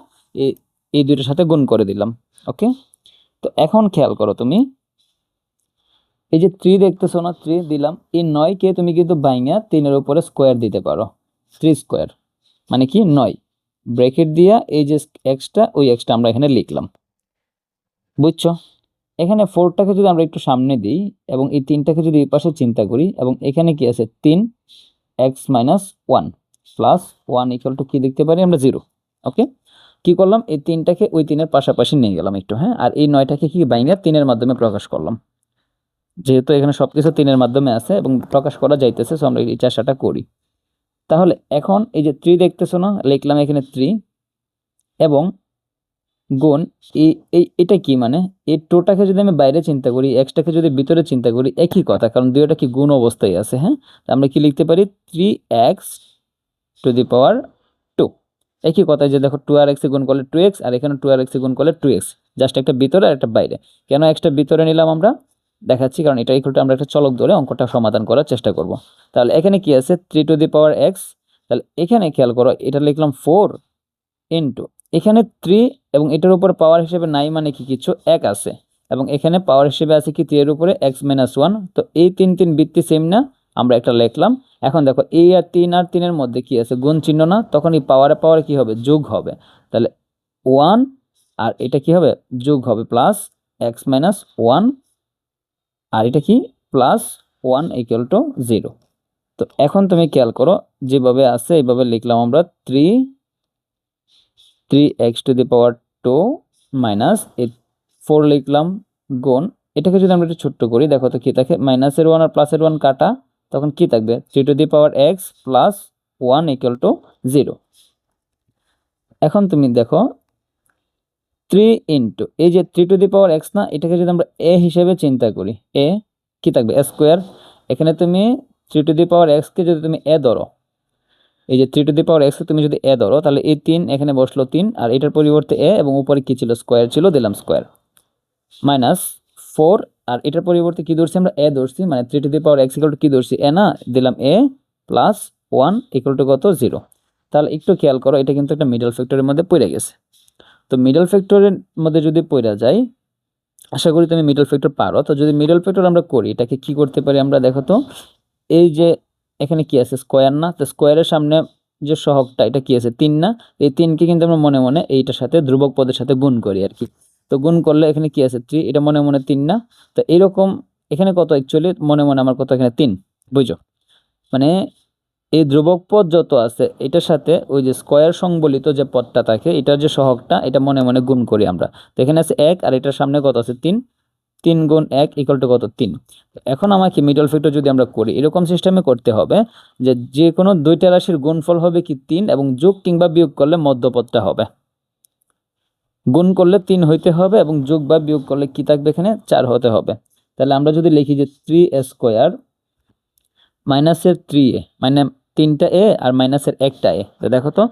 এই দুইটার সাথে গুণ করে দিলাম। ওকে, তো এখন খেয়াল করো তুমি, এই যে 3 দেখতেছো না, 3 দিলাম, এই 9কে তুমি কিন্তু বাইঙা 3-এর উপরে স্কোয়ার দিতে পারো, 3 স্কোয়ার মানে কি 9, ব্র্যাকেট দিয়া এই যে এক্সটা, ওই এক্সটা আমরা এখানে লিখলাম, বুঝছো। এখানে 4টাকে যদি আমরা একটু সামনে দিই এবং এই 3টাকে যদি এই পাশে চিন্তা করি, এবং এখানে কি আছে, 3x minus 1 plus 1 equal two কি দেখতে পারি আমরা, 0। ওকে, কি করলাম, এই 3টাকে ওই 3-এর পাশাপাশি নিয়ে গেলাম একটু, হ্যাঁ, আর এই 9টাকে কি বাইঙা 3-এর মাধ্যমে প্রকাশ করলাম, যেহেতু এখানে সবকিছু 3-এর মাধ্যমে আছে এবং প্রকাশ করা যাইতেছে, সো আমরা এই চেষ্টাটা করি। তাহলে এখন এই যে 3 দেখতেছো না, লিখলাম এখানে 3, এবং গুণ এটা কি, মানে এই 2টাকে যদি আমি বাইরে চিন্তা করি, এক্সটাকে যদি ভিতরে চিন্তা করি, একই কথা, কারণ দুইটা কি গুণ অবস্থায় আছে। হ্যাঁ, আমরা কি লিখতে পারি, 3x টু দি পাওয়ার 2, একই কথা, যে দেখো 2 আর x গুণ করলে 2x, আর এখানে 2 আর x গুণ করলে 2x, জাস্ট একটা ভিতরে আর একটা বাইরে। কেন এক্সটা ভিতরে নিলাম আমরা দেখাচ্ছি, কারণ এটা ইকুয়াল টু আমরা একটা চলক ধরে অঙ্কটা সমাধান করার চেষ্টা করব। তাহলে এখানে কি আছে, 3 টু দি পাওয়ার x, তাহলে এখানে খেয়াল করো, এটা লিখলাম 4 ইন্টু এখানে 3, এবং এটার উপর পাওয়ার হিসেবে নাই মানে কি, কিছু 1 আছে, এবং এখানে পাওয়ার হিসেবে আছে কি 3 এর উপরে x মাইনাস 1, তো এই 3 বৃত্তি সেম না, আমরা একটা লিখলাম। এখন দেখো এই আর 3-এর মধ্যে কি আছে, গুণ চিহ্ন না, তখন এই পাওয়ারে কি হবে, যোগ হবে, তাহলে 1, আর এটা কি হবে, যোগ হবে, প্লাস x মাইনাস 1, আর এটা কি, প্লাস 1 ইকুয়াল টু 0। তো এখন তুমি খেয়াল করো, যেভাবে আছে এইভাবে লিখলাম আমরা, 3 3x⁴ মাইনাস এই 4 লিখলাম গুণ, এটাকে যদি আমরা একটু ছোট্ট করি দেখো তো কি থাকে, মাইনাসের 1 আর প্লাসের 1 কাটা, তখন কি থাকবে 3x + 1 = 0। এখন তুমি দেখো 3 ইন্টু এই যে 3x না, এটাকে যদি আমরা a হিসেবে চিন্তা করি, a কি থাকবে স্কোয়ার। এখানে তুমি 3x কে যদি তুমি a ধরো, এই যে 3x কে তুমি যদি a ধরো, তাহলে এই 3 এখানে বসলো 3, আর এটার পরিবর্তে a এবং উপরে কি ছিল স্কোয়ার ছিল, দিলাম স্কোয়ার, মাইনাস 4, আর এটার পরিবর্তে কি ধরছি আমরা a ধরছি, মানে 3x কি ধরছি a না, দিলাম a + 1 = কত 0। তাহলে একটু খেয়াল করো, এটা কিন্তু একটা মিডল ফ্যাক্টরের মধ্যে পড়ে গেছে। তো মিডল ফ্যাক্টরের মধ্যে যদি পড়ে যায়, আশা করি তুমি মিডল ফ্যাক্টর পারো। তো যদি মিডল ফ্যাক্টর আমরা করি, এটাকে কি করতে পারি আমরা, দেখো তো এই যে এখানে কি আছে স্কোয়ার না, তো স্কোয়ারের সামনে যে সহগটা এটা কি আছে 3 না, এই 3কে কিন্তু আমরা মনে মনে এইটার সাথে ধ্রুবক পদের সাথে গুণ করি আর কি। তো গুণ করলে এখানে কি আছে 3, এটা মনে মনে 3 না, তো এইরকম এখানে কত অ্যাকচুয়ালি মনে মনে আমার কত এখানে 3, বুঝছো, মানে এই ধ্রুবক পদ যত আছে এটার সাথে ওই যে স্কোয়ার সংবলিত যে পদটা থাকে, এটার যে সহগটা এটা মনে মনে গুণ করি আমরা। তো এখানে আছে 1 আর এটার সামনে কত আছে 3, 3 গুণ 1 = কত 3। এখন আমাকে মিডল ফ্যাক্টর যদি আমরা করি, এরকম সিস্টেমে করতে হবে যে যে কোনো দুইটা রাশির গুণফল হবে কি 3, এবং যোগ কিংবা বিয়োগ করলে মধ্যপদটা হবে, গুণ করলে 3 হইতে হবে এবং যোগ বা বিয়োগ করলে কি থাকবে এখানে 4 হতে হবে। তাহলে আমরা যদি লিখি যে 3a² মাইনাসের 3a, মানে 3টা a আর মাইনাসের 1টা a, তো দেখো তো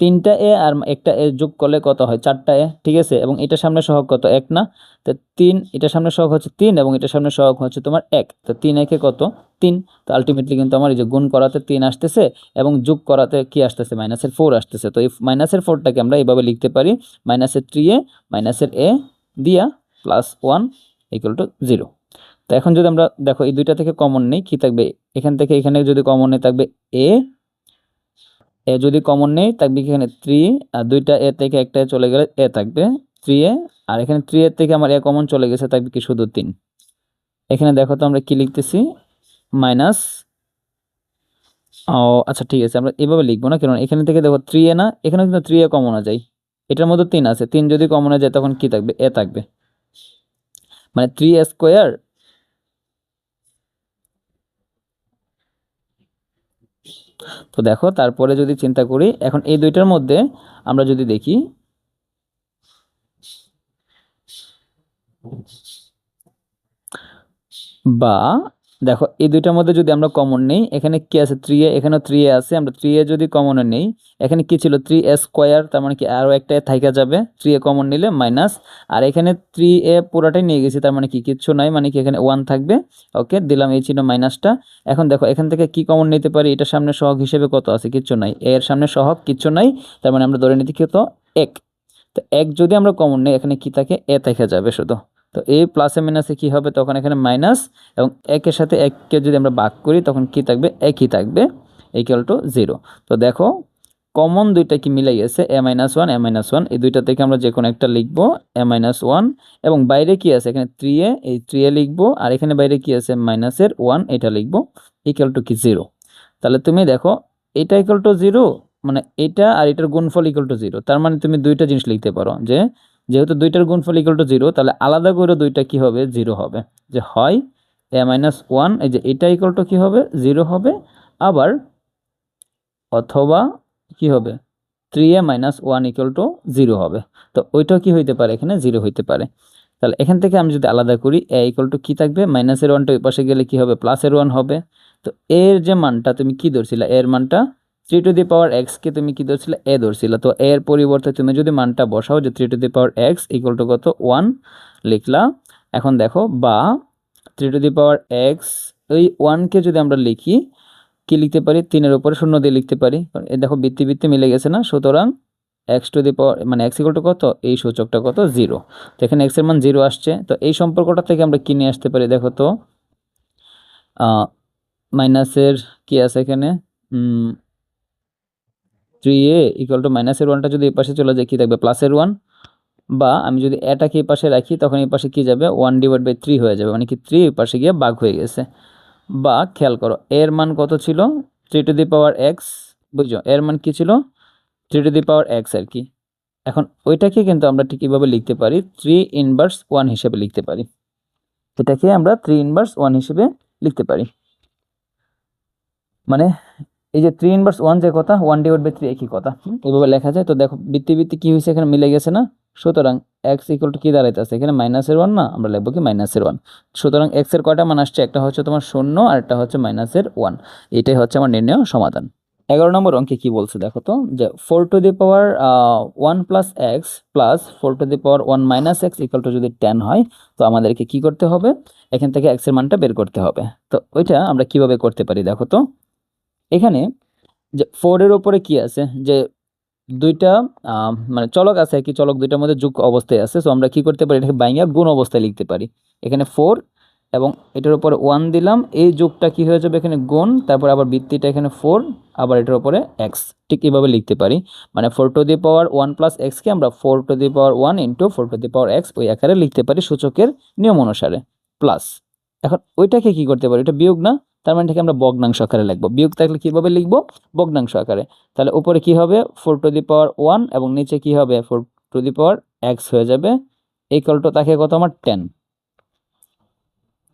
3টা a আর 1টা a যোগ করলে কত হয় 4টা a, ঠিক আছে, এবং এটার সামনে সহগ কত 1 না, তো 3, এটার সামনে সহগ হচ্ছে 3 এবং এটার সামনে সহগ হচ্ছে তোমার 1, তো 3 একে কত 3। তো আলটিমেটলি কিন্তু আমার এই যে গুণ করাতে 3 আসতেছে এবং যোগ করাতে কি আসতেছে মাইনাসের 4 আসতেছে। তো এই মাইনাসের 4টাকে আমরা এইভাবে লিখতে পারি, মাইনাসের 3a মাইনাসের a দিয়া +1 = 0। তো এখন যদি আমরা দেখো এই দুইটা থেকে কমন নেই, কি থাকবে এখান থেকে এখানে যদি কমন নেই থাকবে a, যদি কমন নেই থাকবে এখানে 3, আর দুইটা a থেকে একটা a চলে গেলে a থাকবে 3a, আর এখানে 3 এর থেকে আমার a কমন চলে গেছে, থাকবে কি শুধু 3। এখানে দেখো তো আমরা কি লিখতেছি মাইনাস, ও আচ্ছা ঠিক আছে আমরা এভাবে লিখবো না, কারণ এখানে থেকে দেখো 3a না, এখানে কিন্তু 3a কমন যায়, এটার মধ্যে 3 আছে, 3 যদি কমন যায় তখন কি থাকবে a থাকবে, মানে 3a²। তো দেখো তারপরে যদি চিন্তা করি, এখন এই দুইটার মধ্যে আমরা যদি দেখি, বা দেখো এই দুইটার মধ্যে যদি আমরা কমন নেই, এখানে কি আছে 3a, এখানেও 3a আছে, আমরা 3a যদি কমন নেই, এখানে কি ছিল 3a², তার মানে কি আরও একটা থাইকা যাবে, 3a কমন নিলে মাইনাস, আর এখানে 3a পুরাটাই নিয়ে গেছি, তার মানে কি কিচ্ছু নাই, মানে কি এখানে 1 থাকবে, ওকে দিলাম, এই ছিল মাইনাসটা। এখন দেখো এখান থেকে কি কমন নিতে পারি, এটার সামনে সহগ হিসেবে কত আছে কিচ্ছু নাই, এর সামনে সহগ কিচ্ছু নাই, তার মানে আমরা ধরে নিতে কত 1। তো 1 যদি আমরা কমন নেই, এখানে কি থাকে a থেকে যাবে শুধু, তো এই প্লাসে মাইনাসে কি হবে তখন এখানে মাইনাস, এবং 1-এর সাথে 1কে যদি আমরা ভাগ করি তখন কি থাকবে একই থাকবে, = 0। তো দেখো কমন দুইটা কি মিলাই গেছে a-1 a-1, এই দুইটা থেকে আমরা যে কোনো একটা লিখবো a-1, এবং বাইরে কি আছে এখানে 3a, এই 3a লিখবো, আর এখানে বাইরে কি আছে মাইনাসের 1, এটা লিখবো, = কি 0। তাহলে তুমি দেখো এটা = 0, মানে এটা আর এটার গুণফল = 0, তার মানে তুমি দুইটা জিনিস লিখতে পারো যে যেহেতু দুইটার গুণফল = 0, তাহলে আলাদা করে দুইটা কি হবে 0 হবে, যে হয় a-1, এই যে এটা কি হবে 0 হবে, আবার অথবা কি হবে 3a-1 = 0 হবে। তো ওইটাও কি হইতে পারে এখানে 0 হইতে পারে। তাহলে এখান থেকে আমি যদি আলাদা করি a কি থাকবে মাইনাসের 1টা ওই পাশে গেলে কি হবে প্লাসের 1 হবে। তো এর যে মানটা তুমি কি ধরছিলা, এর মানটা 3x কে তুমি কি ধরছিলে a ধরছিলা, তো এর পরিবর্তে তুমি যদি মানটা বসাও যে 3x = কত 1 লিখলা। এখন দেখো বা 3x ওই 1 কে যদি আমরা লিখি কি লিখতে পারি 3-এর উপরে 0 দিয়ে লিখতে পারি, এই দেখো বৃত্তি বৃত্তি মিলে গেছে না, সুতরাং মানে x কত এই সূচকটা কত 0। তো এখানে x এর মান 0 আসছে। তো এই সম্পর্কটা থেকে আমরা কি নিয়ে আসতে পারি দেখো তো, মাইনাসের কি আছে এখানে 3a = মাইনাসের 1টা যদি এই পাশে চলে যায় কি থাকবে প্লাসের 1, বা আমি যদি এটাকে এই পাশে রাখি তখন এই পাশে কি যাবে 1/3 হয়ে যাবে, মানে কি 3 এই পাশে গিয়ে ভাগ হয়ে গেছে। বা খেয়াল করো এর মান কত ছিল 3x, বুঝছো এর মান কি ছিল 3x আর কি, এখন ওইটাকে কিন্তু আমরা ঠিক কীভাবে লিখতে পারি, 3 ইনভার্স 1 হিসেবে লিখতে পারি। এটাকে আমরা 3 ইনভার্স 1 হিসেবে লিখতে পারি। মানে এই যে 3 ইনভার্স 1 যে কথা, 1/3 একই কথা, এভাবে লেখা যায়। তো দেখো বৃত্তি কি হয়েছে, এখানে মিলে গেছে না? সুতরাং এক্স ইকুয়াল টু কি দাঁড়াইতেছে, এখানে -1 না, আমরা লিখবো কি -1। সুতরাং এক্স এর কয়টা মান আসছে, একটা হচ্ছে তোমার 0 আর একটা হচ্ছে -1। এটাই হচ্ছে আমার নির্ণয় সমাধান। 11 নম্বর অঙ্কে কি বলছে দেখো তো, যে 4 + x plus 4 - x equal to যদি 10 হয়, তো আমাদেরকে কি করতে হবে, এখান থেকে x এর মানটা বের করতে হবে। তো ওইটা আমরা কিভাবে করতে পারি দেখো তো, এখানে যে 4 এর উপরে কি আছে, যে দুইটা মানে চলক আছে, কি চলক দুইটার মধ্যে যোগ অবস্থায় আছে। সো আমরা কি করতে পারি, এটাকে বাইঙ্গা গুণ অবস্থায় লিখতে পারি। এখানে 4 এবং এটার উপরে 1 দিলাম, এই যোগটা কি হয়ে যাবে এখানে গুণ, তারপর আবার বৃত্তিটা এখানে 4, আবার এটার উপরে x, ঠিক এইভাবে লিখতে পারি। মানে 4 + 1 + x কে আমরা 4 ^ 1 × 4 ^ x ওই আকারে লিখতে পারি সূচকের নিয়ম অনুসারে, প্লাস এখন ওইটাকে কি করতে পারি, এটা বিয়োগ না, তার মানে এটাকে আমরা ভগ্নাংশ আকারে লিখবো। বিয়োগ থাকলে কিভাবে লিখবো, ভগ্নাংশ আকারে। তাহলে উপরে কি হবে 4 ^ 1 এবং নিচে কি হবে 4 ^ x হয়ে যাবে, ইকুয়াল টু তাকে কত আমার 10।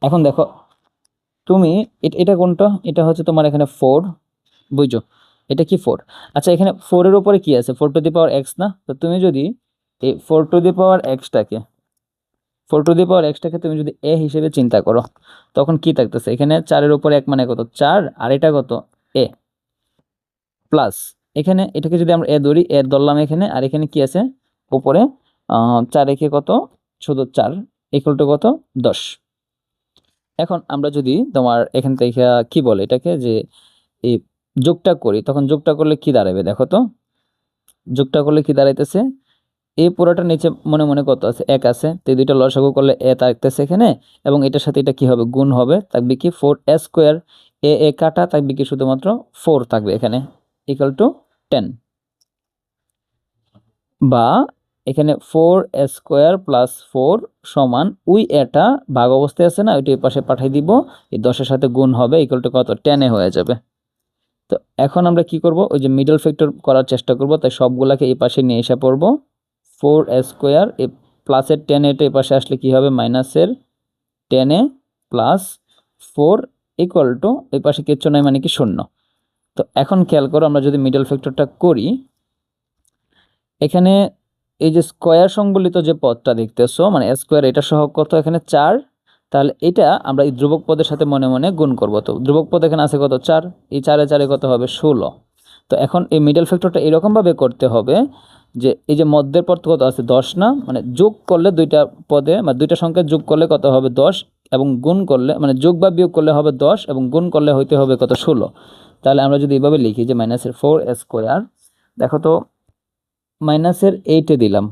এখন দেখো তুমি এটা কোনটা, এটা হচ্ছে তোমার এখানে 4, বুঝছো, এটা কি 4। আচ্ছা এখানে 4 এর উপরে কি আছে, 4 ^ x না? তো তুমি যদি এই 4 ^ x টাকে তুমি যদি a হিসেবে চিন্তা করো, তখন কি থাকতেছে, এখানে 4 এর উপরে 1 মানে কত 4, আর এটা কত a, প্লাস এখানে এটাকে যদি আমরা a ধরি, a ধরলাম এখানে, আর এখানে কি আছে উপরে 4 রেখে কত শুধু 4 ইকুয়াল টু কত 10। এখন আমরা যদি তোমার এখান থেকে কি বলে এটাকে, যে এই যোগটা করি, তখন যোগটা করলে কি দাঁড়াবে দেখো তো, যোগটা করলে কি দাঁড়াইতেছে, এই পুরোটা নিচে মনে মনে কত আছে 1 আছে, তো এই দুইটা লসাগু করলে a থাকতেছে এখানে, এবং এটার সাথে এটা কি হবে গুণ হবে, থাকবে কি 4a², a কাটা থাকবে কি শুধুমাত্র 4 থাকবে এখানে, ইকুয়াল টু 10। বা এখানে 4a² + 4 সমান ওই এটা ভাগ অবস্থায় আছে না, ওইটা এই পাশে পাঠিয়ে দিব, এই 10-এর সাথে গুণ হবে, ইকুয়াল টু কত 10 হয়ে যাবে। তো এখন আমরা কি করব, ওই যে মিডল ফ্যাক্টর করার চেষ্টা করব, তাই সবগুলাকে এই পাশে নিয়ে এসে পড়ব, 4a² এই প্লাসের 10 এটা এই পাশে আসলে কি হবে মাইনাসের 10 প্লাস 4 ইকুয়াল টু এই পাশে কিচ্ছু নাই মানে কি 0। তো এখন খেয়াল করো, আমরা যদি মিডল ফ্যাক্টরটা করি, এখানে এই যে স্কয়ার সংবলিত যে পদটা দেখতেছো, মানে স্কয়ার এটা সহ কত এখানে 4, তাহলে এটা আমরা এই ধ্রুবক পদের সাথে মনে মনে গুণ করব। তো ধ্রুবক পদ এখানে আছে কত 4, এই 4 এ কত হবে 16। তো এখন এই মিডল ফ্যাক্টরটা এরকমভাবে করতে হবে যে এই যে মধ্যের পদ কত আছে 10 না, মানে যোগ করলে দুইটা পদে মানে দুইটা সংখ্যা যোগ করলে কত হবে 10, এবং গুণ করলে মানে যোগ বা বিয়োগ করলে হবে 10, এবং গুণ করলে হইতে হবে কত 16। তাহলে আমরা যদি এইভাবে লিখি যে -4a², দেখো তো -8 দিলাম,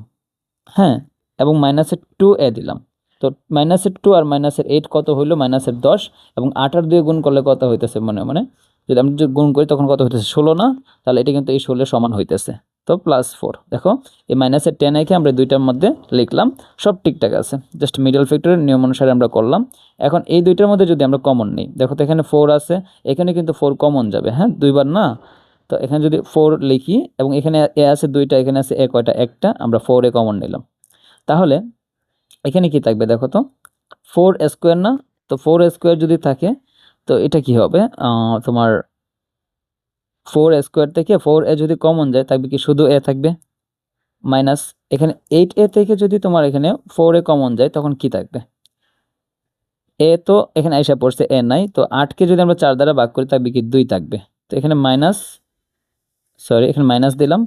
হ্যাঁ, এবং -2a দিলাম। তো -2 আর -8 কত হইলো -10, এবং 8 আর 2 গুণ করলে কত হইতেছে মনে মনে, যদি আমরা যদি গুণ করি তখন কত হইতেছে 16 না, তাহলে এটা কিন্তু এই 16 সমান হইতেছে। তো +4, দেখো এই -10 একে আমরা দুইটার মধ্যে লিখলাম, সব ঠিকঠাক আছে, জাস্ট মিডল ফ্যাক্টরের নিয়ম অনুসারে আমরা করলাম। এখন এই দুইটার মধ্যে যদি আমরা কমন নিই, দেখো তো এখানে 4 আছে, এখানে কিন্তু 4 কমন যাবে, হ্যাঁ দুইবার না। তো এখানে যদি 4 লিখি, এবং এখানে a আছে দুইটা, এখানে আছে a কয়টা একটা, আমরা 4a কমন নিলাম, তাহলে এখানে কি থাকবে দেখো তো 4a² না। তো 4a² যদি থাকে, তো এটা কি হবে তোমার 4a² থেকে 4a যদি কমন যায়, থাকবে কি শুধু a থাকবে, মাইনাস এখানে 8a থেকে যদি তোমার এখানে 4a কমন যায়, তখন কি থাকবে, a তো এখানে আইসা পড়ছে, a নাই, তো 8কে যদি আমরা 4 দ্বারা ভাগ করি, থাকবে কি 2 থাকবে। তো এখানে এখানে মাইনাস দিলাম।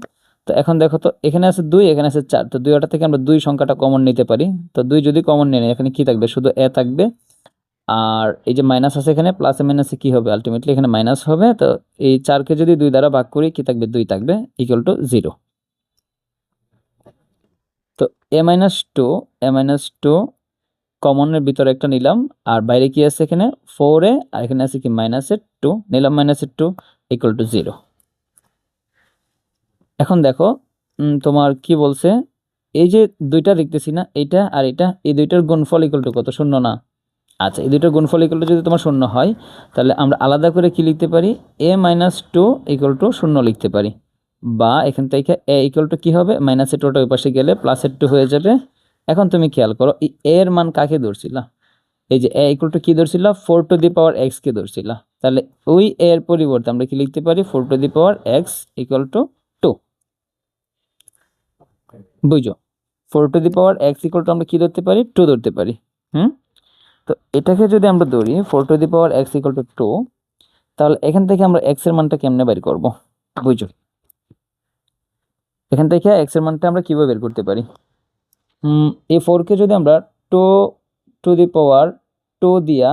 তো এখন দেখো তো এখানে আছে 2, এখানে আছে 4, তো 2টা থেকে আমরা 2 সংখ্যাটা কমন নিতে পারি। তো 2 যদি কমন নিয়ে নেই, এখানে কি থাকবে শুধু a থাকবে, আর এই যে মাইনাস আছে এখানে, প্লাসে মাইনাসে কি হবে আলটিমেটলি এখানে মাইনাস হবে। তো এই 4কে যদি 2 দ্বারা ভাগ করি, কি থাকবে 2 থাকবে, ইকুয়াল টু 0। তো a-2 কমনের ভিতরে একটা নিলাম, আর বাইরে কি আছে এখানে 4a, আর এখানে আছে কি -2 নিলাম, -2 ইকুয়াল টু 0। এখন দেখো তোমার কি বলছে, এই যে দুইটা দেখতেছি না, এইটা আর এটা, এই দুইটার গুণফল ইকুয়াল টু কত 0 না। আচ্ছা এই দুইটার গুণফল ইকুয়াল টু যদি তোমার 0 হয়, তাহলে আমরা আলাদা করে কি লিখতে পারি, a-2 ইকুয়াল টু 0 লিখতে পারি। বা এখান থেকে এ ইকুয়াল টু কী হবে, মাইনাসের টোটা ওই পাশে গেলে প্লাসের 2 হয়ে যাবে। এখন তুমি খেয়াল করো এই এর মান কাকে ধরছিলা, এই যে এ ইকুয়াল টু কি ধরছিলা, 4 টু দি পাওয়ার এক্স কে ধরছিলা। তাহলে ওই এর পরিবর্তে আমরা কি লিখতে পারি, 4 two the power x equal to 2। বুঝো, 4 two the power x equal to আমরা কি ধরতে পারি, 2 ধরতে পারি। তো এটাকে যদি আমরা ধরি 4 two the power x equal to 2, তাহলে এখান থেকে আমরা এক্স এর মানটা কেমনে বের করব, বুঝো। এখান থেকে এক্স এর মানটা আমরা কিভাবে বের করতে পারি, এই 4 কে যদি আমরা 2 টু দি পাওয়ার 2 দিয়া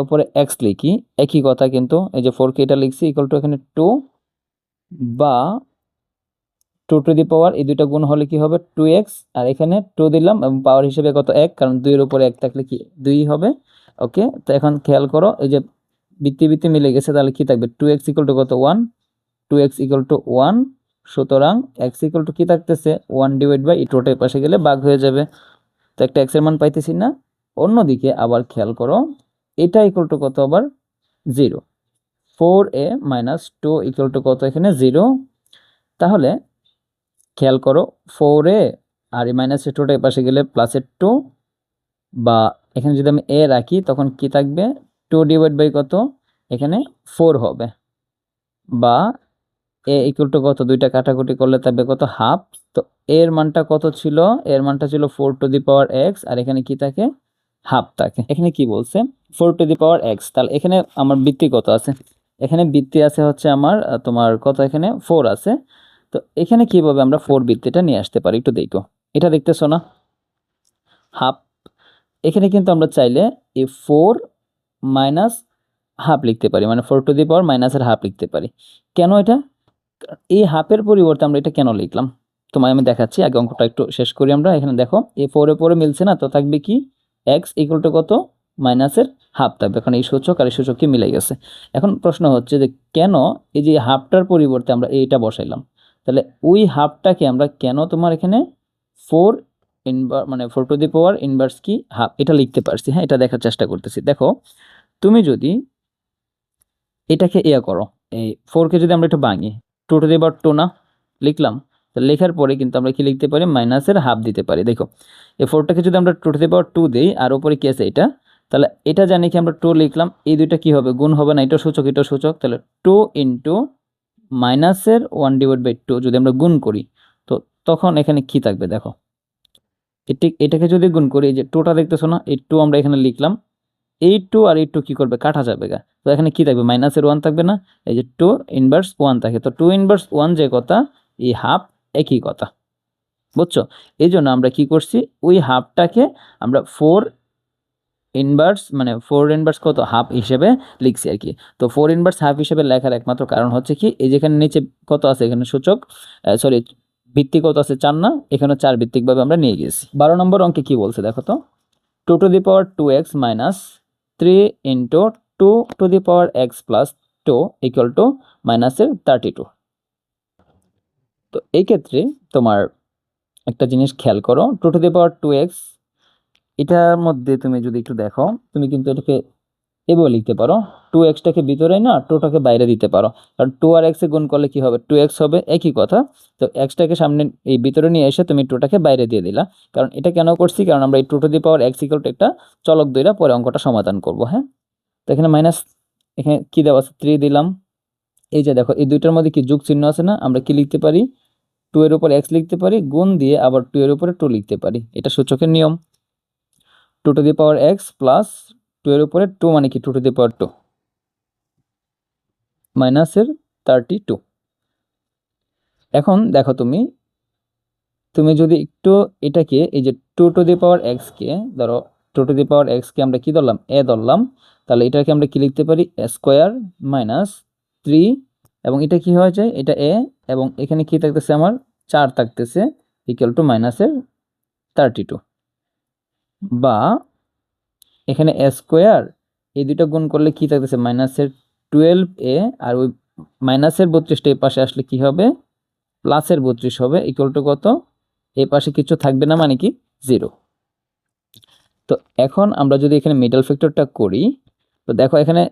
উপরে এক্স লিখি, একই কথা কিন্তু, এই যে 4 কে এটা লিখছি ইকুয়াল টু এখানে 2 বা 2 টু দি পাওয়ার, এই দুইটা গুণ হলে কি হবে 2x, আর এখানে 2 দিলাম এবং পাওয়ার হিসেবে কত 1, কারণ 2 এর উপরে 1 থাকলে কি 2 হবে। ওকে, তো এখন খেয়াল করো এই যে বৃত্তি বৃত্তি মিলে গেছে, তাহলে কি থাকবে 2x ইকুয়াল টু কত 1, 2x ইকুয়াল টু 1, সুতরাং x ইকুয়াল টু কি থাকতেছে 1 ডিভাইড বাই এই টোটাল পাশে গেলে ভাগ হয়ে যাবে। তো একটা x এর মান পাইতেছি না। অন্যদিকে আবার খেয়াল করো এটা ইকুয়াল টু কত আবার 0, 4a মাইনাস 2 ইকুয়াল টু কত এখানে 0। তাহলে খেয়াল করো 4a আর এই মাইনাসের 2টা পাশে গেলে প্লাসের 2, বা এখানে যদি আমি a রাখি তখন কি থাকবে 2 ডিভাইড বাই কত এখানে 4 হবে, বা a ইকুয়াল টু কত, দুইটা কাটাকুটি করলে থাকবে কত হাফ। তো এর মানটা কত ছিল, এর মানটা ছিল 4 টু দি পাওয়ার এক্স, আর এখানে কি থাকে হাফ থাকে। এখানে কি বলছে 4 টু দি পাওয়ার এক্স, তাহলে এখানে আমার বৃত্তি কত আছে, এখানে বৃত্তি আছে হচ্ছে আমার তোমার কত এখানে 4 আছে। তো এখানে কিভাবে আমরা 4 বৃত্তিটা নিয়ে আসতে পারি একটু দেখো, এটা দেখতেছো না হাফ, এখানে কিন্তু আমরা চাইলে এই 4 মাইনাস হাফ লিখতে পারি, মানে 4 টু দি পাওয়ার মাইনাসের হাফ লিখতে পারি। কেন এটা, এই হাফের পরিবর্তে আমরা এটা কেন লিখলাম তোমায় আমি দেখাচ্ছি, আগে অঙ্কটা একটু শেষ করি আমরা। এখানে দেখো এই 4 এর পরে মিলছে না, তো থাকবে কি x ইকুয়াল টু কত মাইনাসের হাফ থাকবে, এখন এই সূচক আর এই সূচক কি মিলে গেছে। এখন প্রশ্ন হচ্ছে যে কেন এই যে হাফটার পরিবর্তে আমরা এইটা বসাইলাম, তাহলে ওই হাফটাকে আমরা কেন তোমার এখানে 4 মানে 4 টু দি পাওয়ার ইনভার্স কি হাফ এটা লিখতে পারছি। হ্যাঁ, এটা দেখার চেষ্টা করতেছি। দেখো তুমি যদি এটাকে ইয়া করো, এই 4 কে যদি আমরা একটু ভাঙি, 2 টু দি পাওয়ার 2 না লিখলাম, তো লেখার পরে কিন্তু আমরা কি লিখতে পারি মাইনাসের হাফ দিতে পারি। দেখো এই 4টাকে যদি আমরা 2 টু দি পাওয়ার 2 দেই আর উপরে কি আছে এটা, তাহলে এটা জানি কি আমরা 2 লিখলাম, এই দুইটা কি হবে গুণ হবে না, এটা সূচক এটা সূচক, তাহলে 2 ইন্টু মাইনাসের 1 ডিভাইড বাই 2 যদি আমরা গুণ করি, তো তখন এখানে কি থাকবে দেখো, এটাকে যদি গুণ করি, এই যে 2টা দেখতেছো না, এই 2 আমরা এখানে লিখলাম, এই 2 আর এই 2 কি করবে কাটা যাবে গা, তো এখানে কি থাকবে মাইনাসের 1 থাকবে না, এই যে 2 ইনভার্স 1 থাকে, তো 2 ইনভার্স 1 যে কথা এই হাফ একই কথা, বুঝছো। এই জন্য আমরা কি করছি ওই হাফটাকে আমরা 4 ইনভার্স মানে 4 ইনভার্স কত হাফ হিসেবে লিখছি আর কি। তো 4 ইনভার্স হাফ হিসেবে লেখার একমাত্র কারণ হচ্ছে কি এই যেখানে নিচে কত আছে, এখানে সূচক সরি ভিত্তি কত আছে 4 না, এখানে 4 ভিত্তিকভাবে আমরা নিয়ে গেছি। 12 নম্বর অঙ্কে কি বলছে দেখো তো, 2 two the power 2x minus 3 into 2 two the power x plus 2 equal to মাইনাসের 32। তো এই ক্ষেত্রে তোমার একটা জিনিস খেয়াল করো, 2 টু দি পাওয়ার 2x এটার মধ্যে তুমি যদি একটু দেখো, তুমি কিন্তু এটাকে এভাবে লিখতে পারো, 2xটাকে ভিতরে না 2টাকে বাইরে দিতে পারো, কারণ 2 আর x এ গুণ করলে কি হবে 2x হবে, একই কথা। তো xটাকে সামনে এই ভিতরে নিয়ে এসে তুমি 2টাকে বাইরে দিয়ে দিলা, কারণ এটা কেন করছি, কারণ আমরা এই 2 two the power x equal to একটা চলক ধইরা পরে অঙ্কটা সমাধান করব। হ্যাঁ, তো এখানে মাইনাস, এখানে কি দেওয়া আছে 3 দিলাম, এই যে দেখো এই দুইটার মধ্যে কি যোগ চিহ্ন আছে না, আমরা কি লিখতে পারি 2 এর উপর x লিখতে পারি, গুণ দিয়ে আবার 2 এর উপরে 2 লিখতে পারি, এটা সূচকের নিয়ম। 2 two the power x plus 2 এর উপরে 2 মানে কি 2 টু দি পাওয়ার 2 মাইনাসের 32। এখন দেখো তুমি তুমি যদি একটু এটাকে এই যে 2 টু দি পাওয়ার x কে ধরো, 2 টু দি পাওয়ার x কে আমরা কি ধরলাম a ধরলাম, তাহলে এটাকে আমরা কি লিখতে পারি a স্কয়ার মাইনাস 3, এবং এটা কি হয়ে যায় এটা a, এবং এখানে কি থাকতেছে আমার 4 থাকতেছে ইকুয়াল টু মাইনাসের 32, বা এখানে a স্কয়ার এই দুটো গুণ করলে কি থাকতেছে মাইনাসের 12a, আর ওই মাইনাসের 32টা এই পাশে আসলে কি হবে প্লাসের 32 হবে ইকুয়াল টু কত, এই পাশে কিছু থাকবে না মানে কি 0। তো এখন আমরা যদি এখানে মিডল ফ্যাক্টরটা করি, তো দেখো এখানে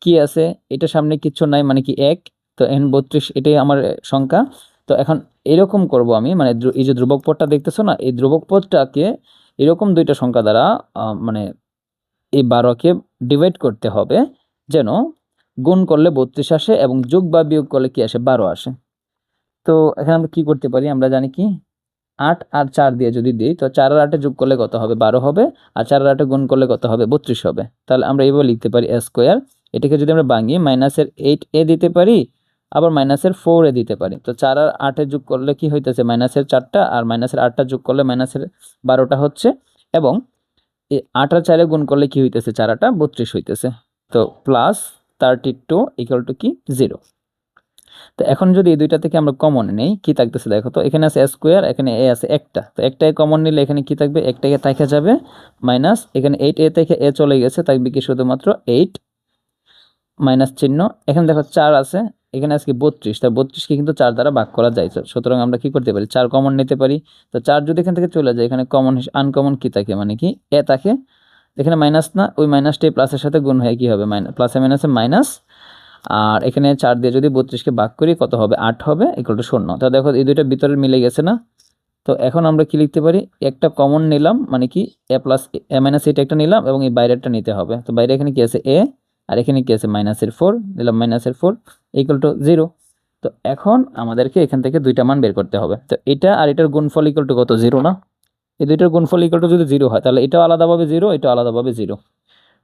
কি আছে, এটা সামনে কিছু নাই মানে কি 1, তো এখন 32 এটাই আমার সংখ্যা, তো এখন এরকম করব আমি, মানে এই যে ধ্রুবক পদটা দেখতেছো না, এই ধ্রুবক পদটাকে এরকম দুইটা সংখ্যা দ্বারা মানে এই 12কে ডিভাইড করতে হবে, যেন গুণ করলে 32 আসে এবং যোগ বা বিয়োগ করলে কি আসে, 12 আসে। তো এখানে আমরা কি করতে পারি, আমরা জানি কি 8 আর 4 দিয়ে যদি দিই, তো 4 আর 8 যোগ করলে কত হবে, 12 হবে, আর 4 আর 8 গুণ করলে কত হবে, 32 হবে। তাহলে আমরা এইভাবে লিখতে পারি a স্কোয়ার, এটাকে যদি আমরা ভাঙি মাইনাসের 8a দিতে পারি, আবার মাইনাসের 4a দিতে পারি। তো 4 আর 8 যোগ করলে কি হইতেছে, মাইনাসের 4টা, আর মাইনাসের 8টা যোগ করলে মাইনাসের 12টা হচ্ছে, এবং এই 8 আর 4 গুণ করলে কি হইতেছে, 4 8 32 হইতেছে। তো প্লাস 32 ইকুয়াল টু কি 0। তো এখন যদি এই দুইটা থেকে আমরা কমন নেই, কি থাকতেছে দেখো তো, এখানে আছে স্কোয়ার, এখানে এ আছে একটা, তো একটাই কমন নিলে এখানে কি থাকবে, একটাকে থেকে যাবে মাইনাস, এখানে 8a থেকে এ চলে গেছে, থাকবে কি শুধুমাত্র 8 মাইনাস চিহ্ন। এখানে দেখো 4 আছে, এখানে আজকে 32, তার 32কে কিন্তু 4 দ্বারা ভাগ করা যায়, সুতরাং আমরা কি করতে পারি, 4 কমন নিতে পারি। তো 4 যদি এখান থেকে চলে যায়, এখানে কমন আনকমন কি থাকে, মানে কি এ থাকে, এখানে মাইনাস না, ওই মাইনাসটি প্লাসের সাথে গুণ হয়ে কি হবে, প্লাসে মাইনাসে মাইনাস, আর এখানে 4 দিয়ে যদি 32কে ভাগ করি কত হবে, 8 হবে, ইকুয়াল টু 0। তো দেখো এই দুইটা ভিতরে মিলে গেছে না। তো এখন আমরা কি লিখতে পারি, একটা কমন নিলাম, মানে কি এ প্লাস এ মাইনাস এটা একটা নিলাম, এবং এই বাইরেরটা নিতে হবে। তো বাইরে এখানে কি আছে এ, আর এখানে কি আছে মাইনাসের 4, দিলাম মাইনাসের 4 ইকুয়াল টু 0। তো এখন আমাদেরকে এখান থেকে দুইটা মান বের করতে হবে। তো এটা আর এটার গুণফল ইকুয়াল টু কত, 0 না? এই দুইটার গুণফল ইকুয়াল টু যদি 0 হয়, তাহলে এটাও আলাদাভাবে 0, এটাও আলাদাভাবে 0।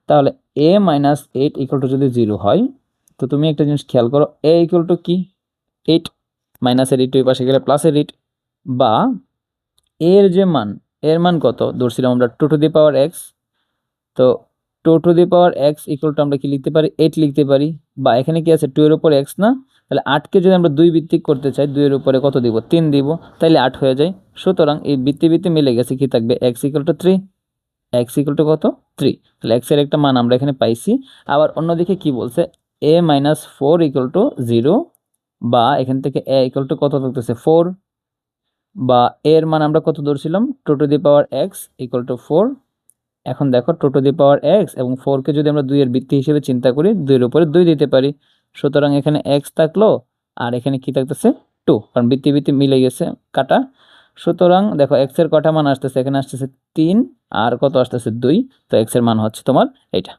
তাহলে a মাইনাস 8 ইকুয়াল টু যদি 0 হয়, তো তুমি একটা জিনিস খেয়াল করো, a ইকুয়াল টু কি 8, মাইনাসের 8 ওই পাশে গেলে প্লাসের 8, বা এর যে মান, এর মান কত ধরছিলাম আমরা 2 টু দি পাওয়ার x। তো 2 two the power x equal to আমরা কি লিখতে পারি, 8 লিখতে পারি, বা এখানে কি আছে 2 এর উপর x না, তাহলে 8কে যদি আমরা 2 ভিত্তিক করতে চাই, 2 এর উপরে কত দিব, 3 দিব, তাইলে 8 হয়ে যায়। সুতরাং এই ভিত্তি মিলে গেছে, কি থাকবে, x equal to 3, x equal to কত 3। তাহলে x এর একটা মান আমরা এখানে পাইছি। আবার অন্যদিকে কি বলছে, a মাইনাস 4 ইকুয়াল টু 0, বা এখান থেকে a ইকুয়াল টু কত থাকতেছে 4, বা এর মান আমরা কত ধরছিলাম 2 two the power x equal to 4। এখন দেখো 2 টু দি পাওয়ার x এবং 4কে যদি আমরা 2 এর ভিত্তি হিসেবে চিন্তা করি, 2 এর উপরে 2 দিতে পারি। সুতরাং এখানে x থাকলো, আর এখানে কি থাকতেছে 2, কারণ ভিত্তি মিলে গেছে কাটা। সুতরাং দেখো x এর কটা মান আসতেছে, এখানে আসতেছে 3, আর কত আসতেছে 2। তো x এর মান হচ্ছে তোমার এটা।